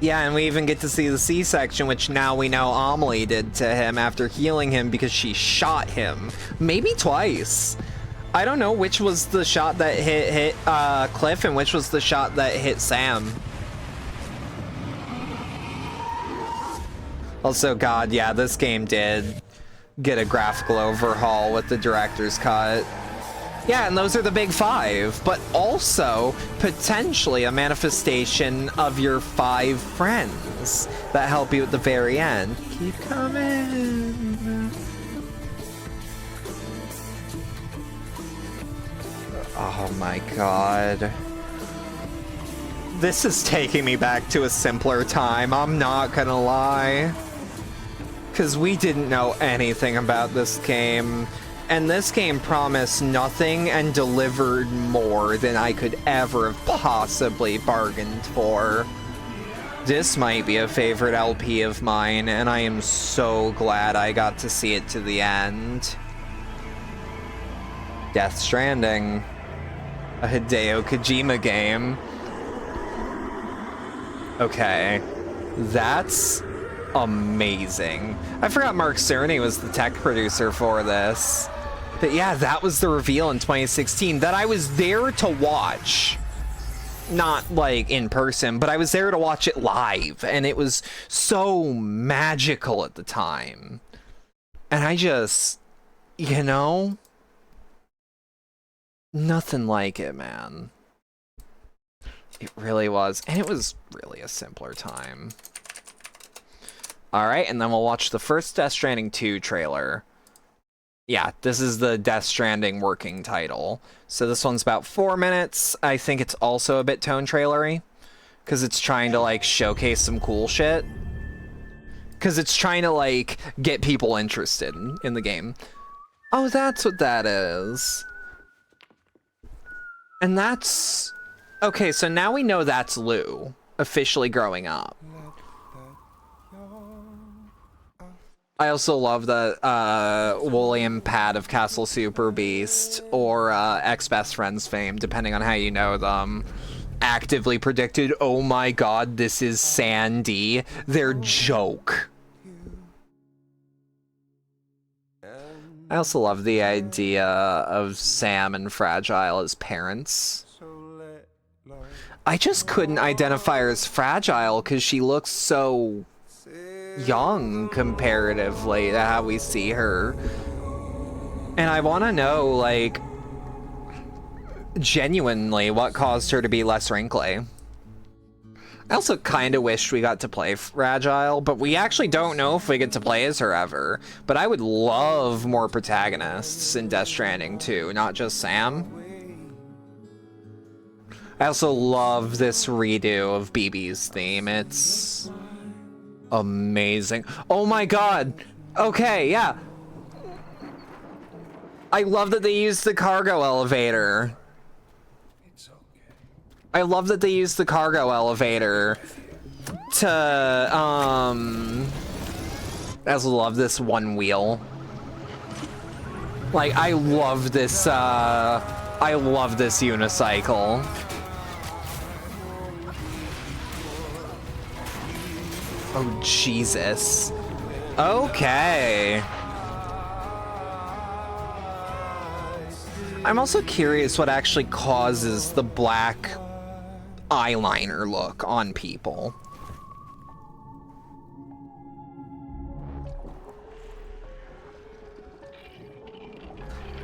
Yeah, and we even get to see the C-section, which now we know Amelie did to him after healing him because she shot him. Maybe twice. I don't know which was the shot that hit Cliff and which was the shot that hit Sam. Also, God, yeah, this game did get a graphical overhaul with the director's cut. Yeah, and those are the big 5, but also potentially a manifestation of your 5 friends that help you at the very end. Keep coming. Oh my God. This is taking me back to a simpler time, I'm not gonna lie. because we didn't know anything about this game. And this game promised nothing and delivered more than I could ever have possibly bargained for. This might be a favorite LP of mine, and I am so glad I got to see it to the end. Death Stranding, a Hideo Kojima game. Okay, that's amazing. I forgot Mark Cerny was the tech producer for this. But yeah, that was the reveal in 2016 that I was there to watch. Not like in person, but I was there to watch it live, and it was so magical at the time. And I just, you know, nothing like it, man. It really was, and it was really a simpler time. All right, and then we'll watch the first Death Stranding 2 trailer. Yeah, this is the Death Stranding working title. So this one's about 4 minutes. I think it's also a bit tone trailery, because it's trying to, like, showcase some cool shit. Because it's trying to, like, get people interested in the game. Oh, that's what that is. And that's... Okay, so now we know that's Lou, officially growing up. I also love the William Pad of Castle Super Beast, or ex-best friends fame, depending on how you know them, actively predicted, oh my god, this is Sandy, their joke. I also love the idea of Sam and Fragile as parents. I just couldn't identify her as Fragile because she looks so young comparatively to how we see her. And I want to know, like, genuinely what caused her to be less wrinkly. I also kind of wish we got to play Fragile, but we actually don't know if we get to play as her ever. But I would love more protagonists in Death Stranding too, not just Sam. I also love this redo of BB's theme. It's amazing. Oh my god. Okay, yeah. I love that they used the cargo elevator. I love that they used the cargo elevator to, I also love this one wheel. Like, I love this unicycle. Oh, Jesus. Okay. I'm also curious what actually causes the black eyeliner look on people.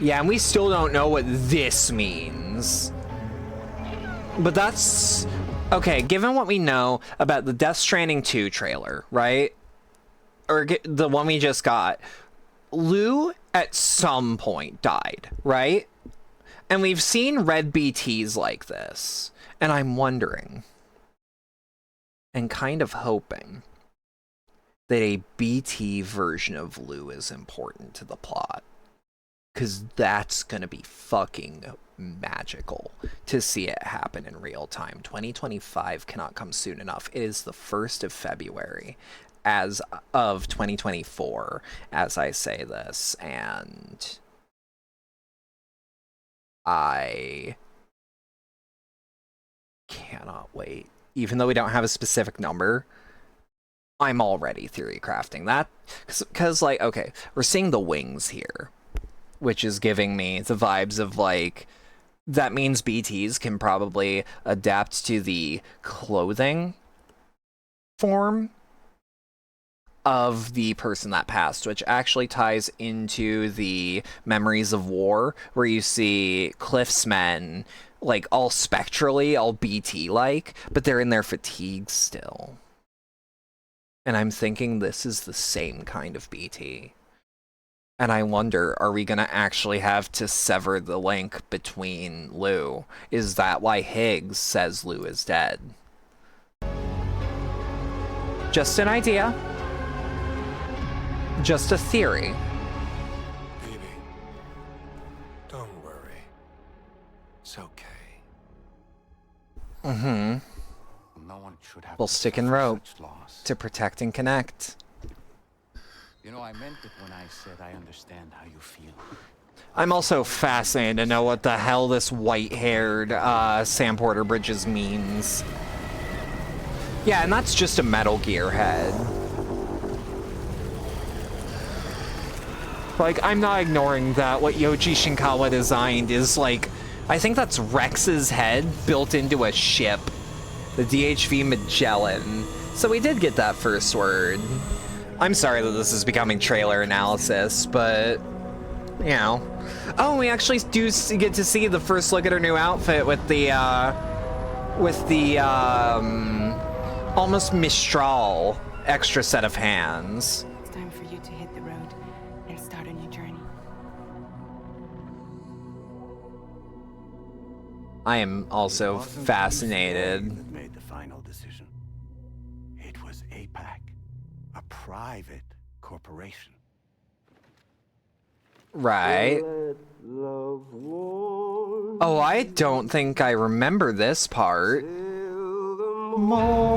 Yeah, and we still don't know what this means. But that's... Okay, given what we know about the Death Stranding 2 trailer, right? Or the one we just got, Lou at some point died, right? And we've seen red BTs like this. And I'm wondering, and kind of hoping, that a BT version of Lou is important to the plot. Because that's going to be fucking magical to see it happen in real time. 2025 cannot come soon enough. It is the 1st of February as of 2024 as I say this, and I cannot wait. Even though we don't have a specific number, I'm already theory crafting that. Because, like, okay, we're seeing the wings here, which is giving me the vibes of, like, that means BTs can probably adapt to the clothing form of the person that passed, which actually ties into the Memories of War, where you see Cliff's men, like, all spectrally, all BT-like, but they're in their fatigues still. And I'm thinking this is the same kind of BT. And I wonder, are we going to actually have to sever the link between Lou? Is that why Higgs says Lou is dead? Just an idea. just a theory. Baby, don't worry. It's okay. Mm-hmm. No one should have We'll to stick and suffer rope such loss. to protect and connect. You know, I meant it when I said I understand how you feel. I'm also fascinated to know what the hell this white-haired Sam Porter Bridges means. Yeah, and that's just a Metal Gear head. Like, I'm not ignoring that what Yoji Shinkawa designed is, like, I think that's Rex's head built into a ship. The DHV Magellan. So we did get that first word. I'm sorry that this is becoming trailer analysis, but, you know. Oh, we actually do get to see the first look at her new outfit with the almost Mistral extra set of hands. It's time for you to hit the road and start a new journey. I am also fascinated. That made the final decision. It was APAC, a private corporation. Right. Oh, I don't think I remember this part. Morning.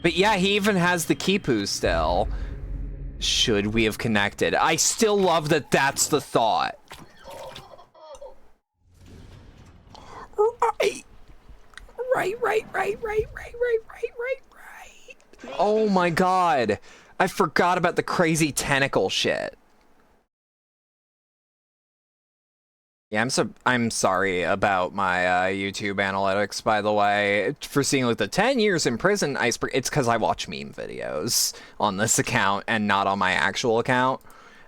But yeah, he even has the Kipu still. Should we have connected? I still love that that's the thought. Right. Oh my god. I forgot about the crazy tentacle shit. Yeah, I'm sorry about my YouTube analytics, by the way, for seeing like the 10 years in prison iceberg. It's because I watch meme videos on this account and not on my actual account.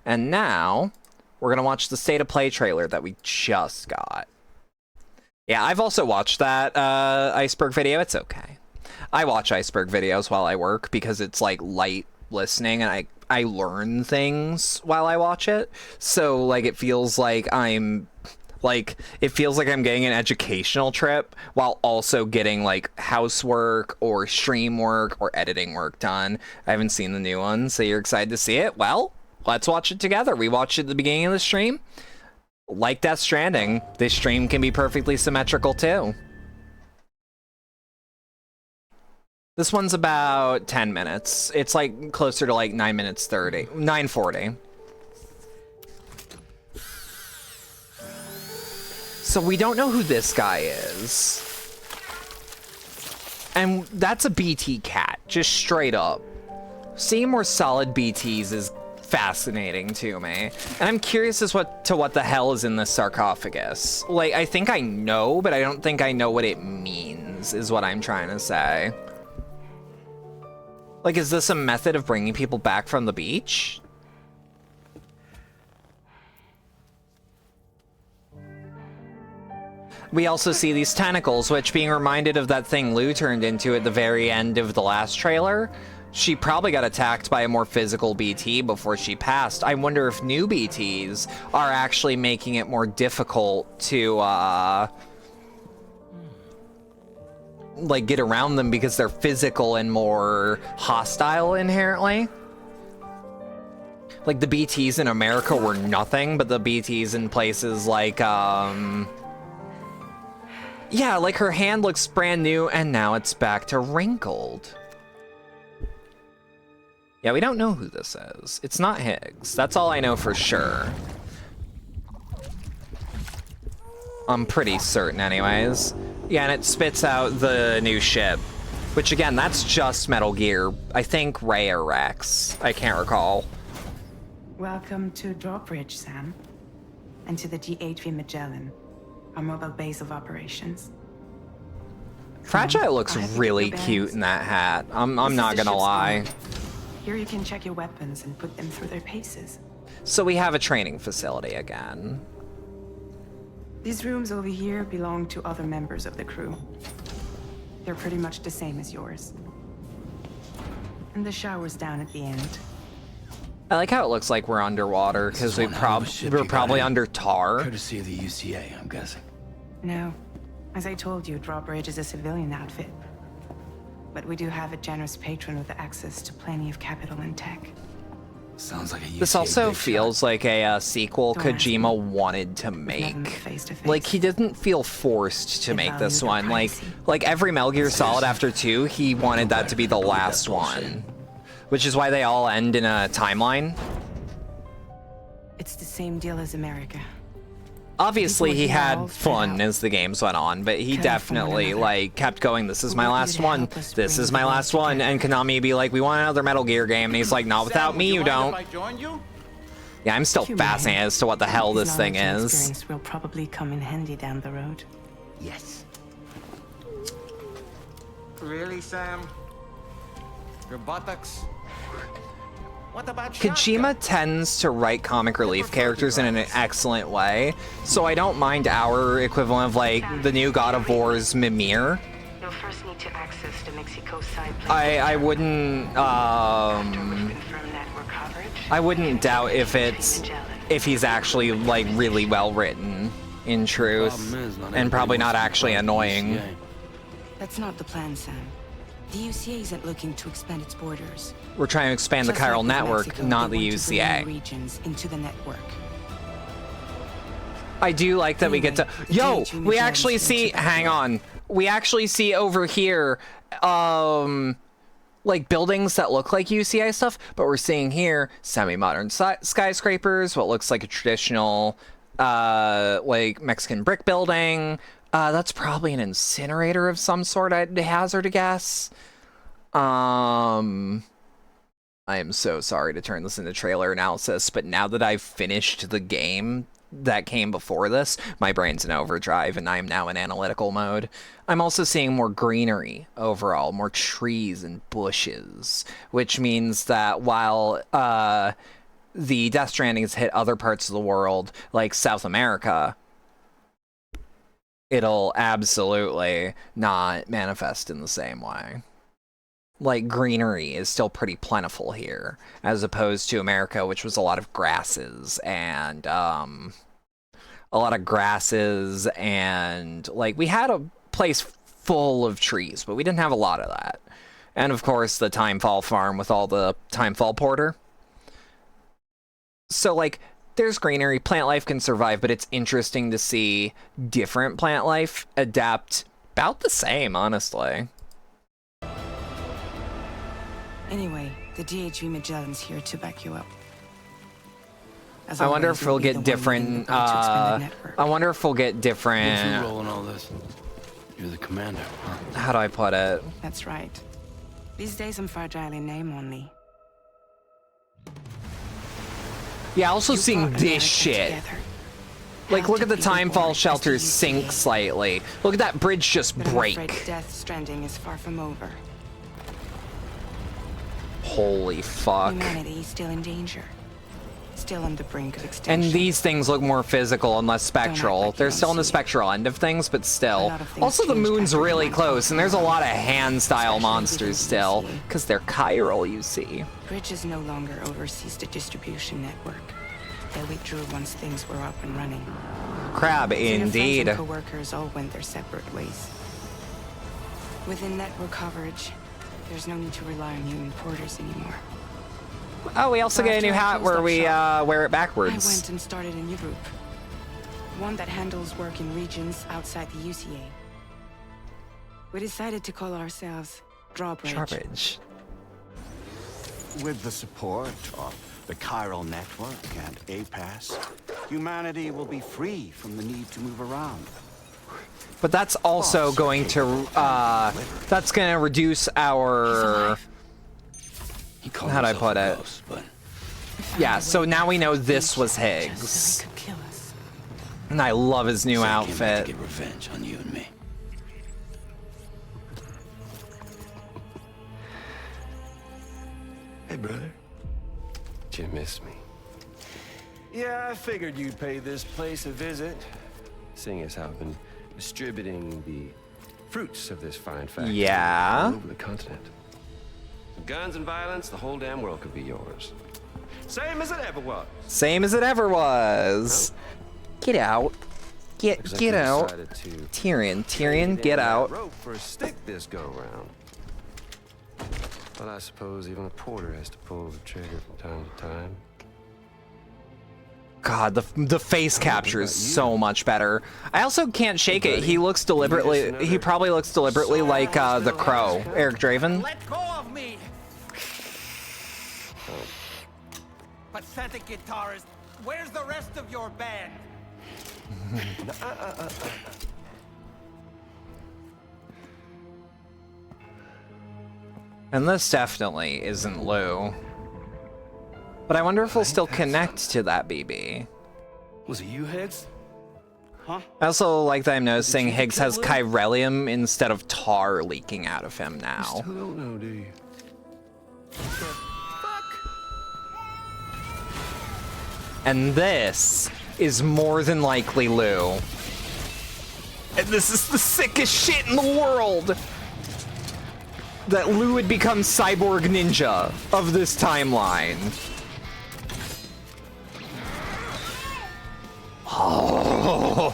And now we're gonna watch the State of Play trailer that we just got. Yeah, I've also watched that iceberg video. It's okay. I watch iceberg videos while I work because it's like light listening, and I learn things while I watch it. So like it feels like I'm getting an educational trip while also getting like housework or stream work or editing work done. I haven't seen the new one, so you're excited to see it? Well, let's watch it together. We watched it at the beginning of the stream. Like Death Stranding, this stream can be perfectly symmetrical too. This one's about 10 minutes. It's like closer to like 9 minutes 30, 9:40. So we don't know who this guy is. And that's a BT cat, just straight up. Seeing more solid BTs is fascinating to me. And I'm curious as to what the hell is in this sarcophagus. Like, I think I know, but I don't think I know what it means, is what I'm trying to say. Like, is this a method of bringing people back from the beach? We also see these tentacles, which, being reminded of that thing Lou turned into at the very end of the last trailer, she probably got attacked by a more physical BT before she passed. I wonder if new BTs are actually making it more difficult to, like, get around them because they're physical and more hostile inherently. Like, the BTs in America were nothing, but the BTs in places like, yeah, like her hand looks brand new, and now it's back to wrinkled. Yeah, we don't know who this is. It's not Higgs. That's all I know for sure. I'm pretty certain anyways. Yeah, and it spits out the new ship. Which, again, that's just Metal Gear. I think Ray or Rex. I can't recall. Welcome to Drawbridge, Sam. And to the DHV Magellan, our mobile base of operations. Fragile looks really cute in that hat. I'm not gonna lie. Here you can check your weapons and put them through their paces. So we have a training facility again. These rooms over here belong to other members of the crew. They're pretty much the same as yours. And the shower's down at the end. I like how it looks like we're underwater, because we're probably under tar. Courtesy of the UCA, I'm guessing. No. As I told you, Drawbridge is a civilian outfit. But we do have a generous patron with access to plenty of capital and tech. Sounds like a This UCA also big shot. feels like a sequel Don't ask Kojima me. wanted to We've never met make. face to face. Like, he didn't feel forced to They make this value their one. privacy. Like every Metal Gear Solid after 2, he wanted that to be the last one. Which is why they all end in a timeline. It's the same deal as America. Obviously, Before he he had all spread fun out. as the games went on, but he Caring for one definitely, another. like, kept going, this is We my want you last to one, help us this bring is the my world last one, together. and Konami be like, we want another Metal Gear game, and he's like, not without Sam, me, would you mind don't. if I joined you? Yeah, I'm still Human. fascinated as to what the hell His this thing knowledge and is. experience will probably come in handy down the road. Yes. Really, Sam? Your buttocks? What about Kojima tends to write comic relief characters in an excellent way, so I don't mind our equivalent of, like, the new God of War's Mimir. You'll first need to access the Mexico side. I wouldn't, I wouldn't doubt if he's actually, like, really well written, in truth, and probably not actually annoying. That's not the plan, Sam. The UCA isn't looking to expand its borders. We're trying to expand the Just like chiral with network, Mexico, not they the want to bring new UCA. regions into the network. I do like that we get to. Anyway, the Yo, DH we actually Magellan's see. into that Hang work. on. We actually see over here, like buildings that look like UCI stuff, but we're seeing here semi-modern skyscrapers, what looks like a traditional, like Mexican brick building. That's probably an incinerator of some sort. I'd hazard a guess. I am so sorry to turn this into trailer analysis, but now that I've finished the game that came before this, my brain's in overdrive and I'm now in analytical mode. I'm also seeing more greenery overall, more trees and bushes, which means that while the Death Stranding has hit other parts of the world, like South America, it'll absolutely not manifest in the same way. Like, greenery is still pretty plentiful here, as opposed to America, which was a lot of grasses and, like, we had a place full of trees, but we didn't have a lot of that. And, of course, the Timefall farm with all the Timefall porter. So, like, there's greenery, plant life can survive, but it's interesting to see different plant life adapt about the same, honestly. Anyway, the DHV Magellan's here to back you up. As I wonder always, if we'll be the get one leading the different, way to expand the network. I wonder if we'll get What's your different, role in all this? You're the commander, huh? how do I put it? That's right. These days I'm fragile in name only. Yeah, also You seeing brought this America shit. together. Like, How look at do the people born Timefall as shelters the sink UCA? slightly. Look at that bridge just But I'm break. afraid Death Stranding is far from over. Holy fuck. Humanity is still in danger. Still on the brink of And extinction. these things look more physical and less spectral. like you They're don't still in the see it. spectral end of things, but A still. lot of things Also, the changed moon's after really the close, and there's a lot of hand-style Especially monsters within still, the UCA. because they're chiral, you see. Bridges no longer oversees the distribution network. They withdrew once things were up and running. Crab, Xenophons indeed. and co-workers all went their separate ways. Within network coverage, there's no need to rely on human porters anymore. Oh, we also get a new hat where we wear it I backwards. went and started a new group. One that handles work in regions outside the UCA. We decided to call ourselves Drawbridge. Drawbridge. With the support of the chiral network and APAS, humanity will be free from the need to move around. But that's also Boss, going to, that's going to reduce our, He called how'd I himself put a it? ghost, but Yeah, so now we know this was Just so they Higgs. could kill us. And I love his new so he came back outfit. to get revenge on you and me. Hey, brother. Did you miss me? Yeah, I figured you'd pay this place a visit, Seeing as how I've been distributing the fruits of this fine factory Yeah. all over the continent. Guns and violence, the whole damn world could be yours. Same as it ever was. Same as it ever was. Get out. Looks like Get you out. decided to Tyrion, trade in get that out. rope for a stick this go round. Well, I suppose even a porter has to pull the trigger from time to time. God, the face capture is so much better. I also can't shake it. He looks deliberately. He probably looks deliberately like the Crow, Eric Draven. Let go of me! Pathetic guitarist. Where's the rest of your band? And this definitely isn't Lou. But I wonder if we'll still connect to that BB. Was it you, Higgs? I also like that I'm noticing Higgs has chiralium instead of tar leaking out of him now. Still don't know, do you? And this is more than likely Lou. And this is the sickest shit in the world! That Lou would become Cyborg Ninja of this timeline. Oh.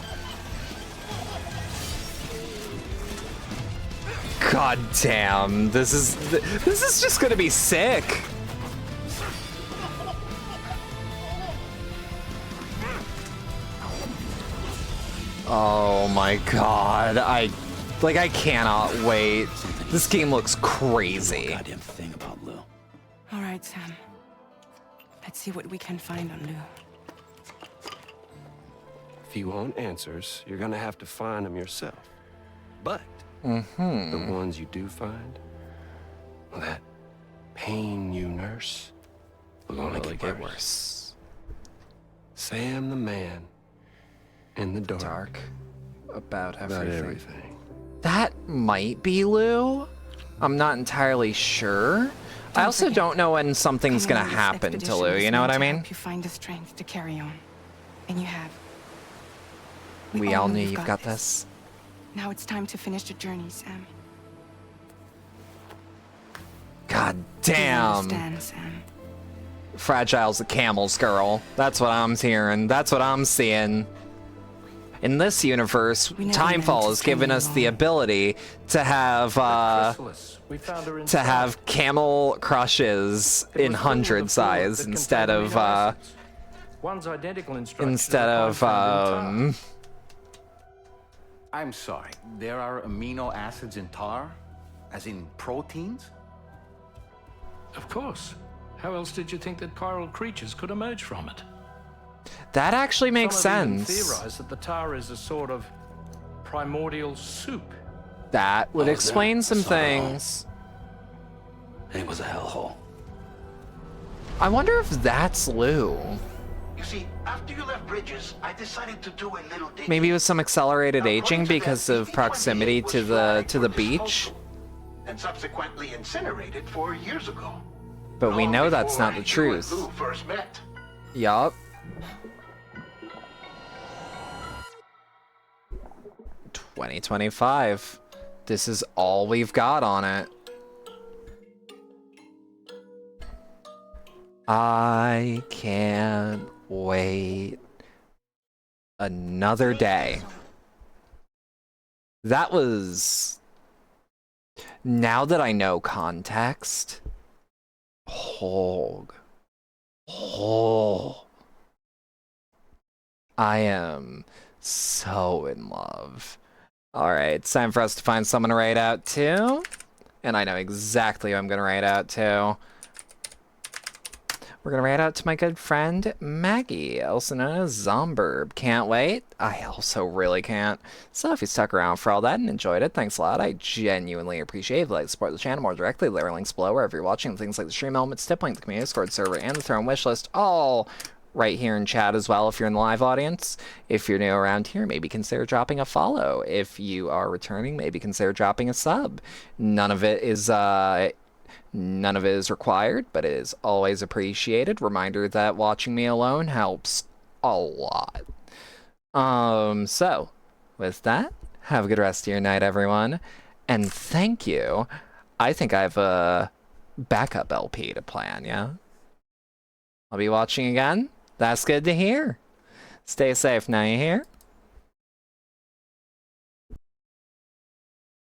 God damn, this is just gonna be sick. Oh my god, I cannot wait. This game looks crazy. Goddamn thing about Lou. All right, Sam. Let's see what we can find on Lou. If you want answers, you're gonna have to find them yourself. But Mm-hmm. the ones you do find, well, that pain you nurse will only get worse. Sam the man in the dark. About About everything. That might be Lou. I'm not entirely sure. I also don't know when something's gonna happen to Lou, you know what I mean? You find the strength to carry on. And you have. We all know knew you've got this. Now it's time to finish the journey, Sam. God Do you damn. understand, Sam? Fragile's a camel's girl. That's what I'm hearing. That's what I'm seeing. In this universe, We never meant Timefall to has given stay us the alone. ability to have We found her to inside. have camel crushes It in was hundred full of a fluid size that instead contained of amino acids. One's identical in structure to the kind found in tar. I'm sorry. There are amino acids in tar? As in proteins? Of course. How else did you think that chiral creatures could emerge from it? that actually makes Some have even sense. theorized that the tar is a sort of primordial soup. That would Oh, explain yeah. some I saw it all. things. It was a hellhole. I wonder if that's Lou. You see, after you left Bridges, I decided to do a little digging. Maybe with some accelerated Now, aging according to because them, of proximity CP-28 to was the flagged for beach. disposal and subsequently incinerated 4 years ago. But we Long know that's before not the you and truth. Lou first met. Yup. 2025. This is all we've got on it. I can't wait another day. That was... Now that I know context... I am so in love. Alright, it's time for us to find someone to raid out to. And I know exactly who I'm going to raid out to. We're going to raid out to my good friend Maggie, also known as Zomberb. Can't wait. I also really can't. So if you stuck around for all that and enjoyed it, thanks a lot. I genuinely appreciate it. If you'd like to support the channel more directly, there are links below wherever you're watching. Things like the stream elements, tip link, the community Discord server, and the throne wishlist, all right here in chat as well if you're in the live audience. If you're new around here, maybe consider dropping a follow. If you are returning, maybe consider dropping a sub. None of it is required, but it is always appreciated. Reminder that watching me alone helps a lot. So, with that, have a good rest of your night, everyone. And thank you. I think I have a backup LP to plan, yeah? I'll be watching again. That's good to hear. Stay safe now, you hear?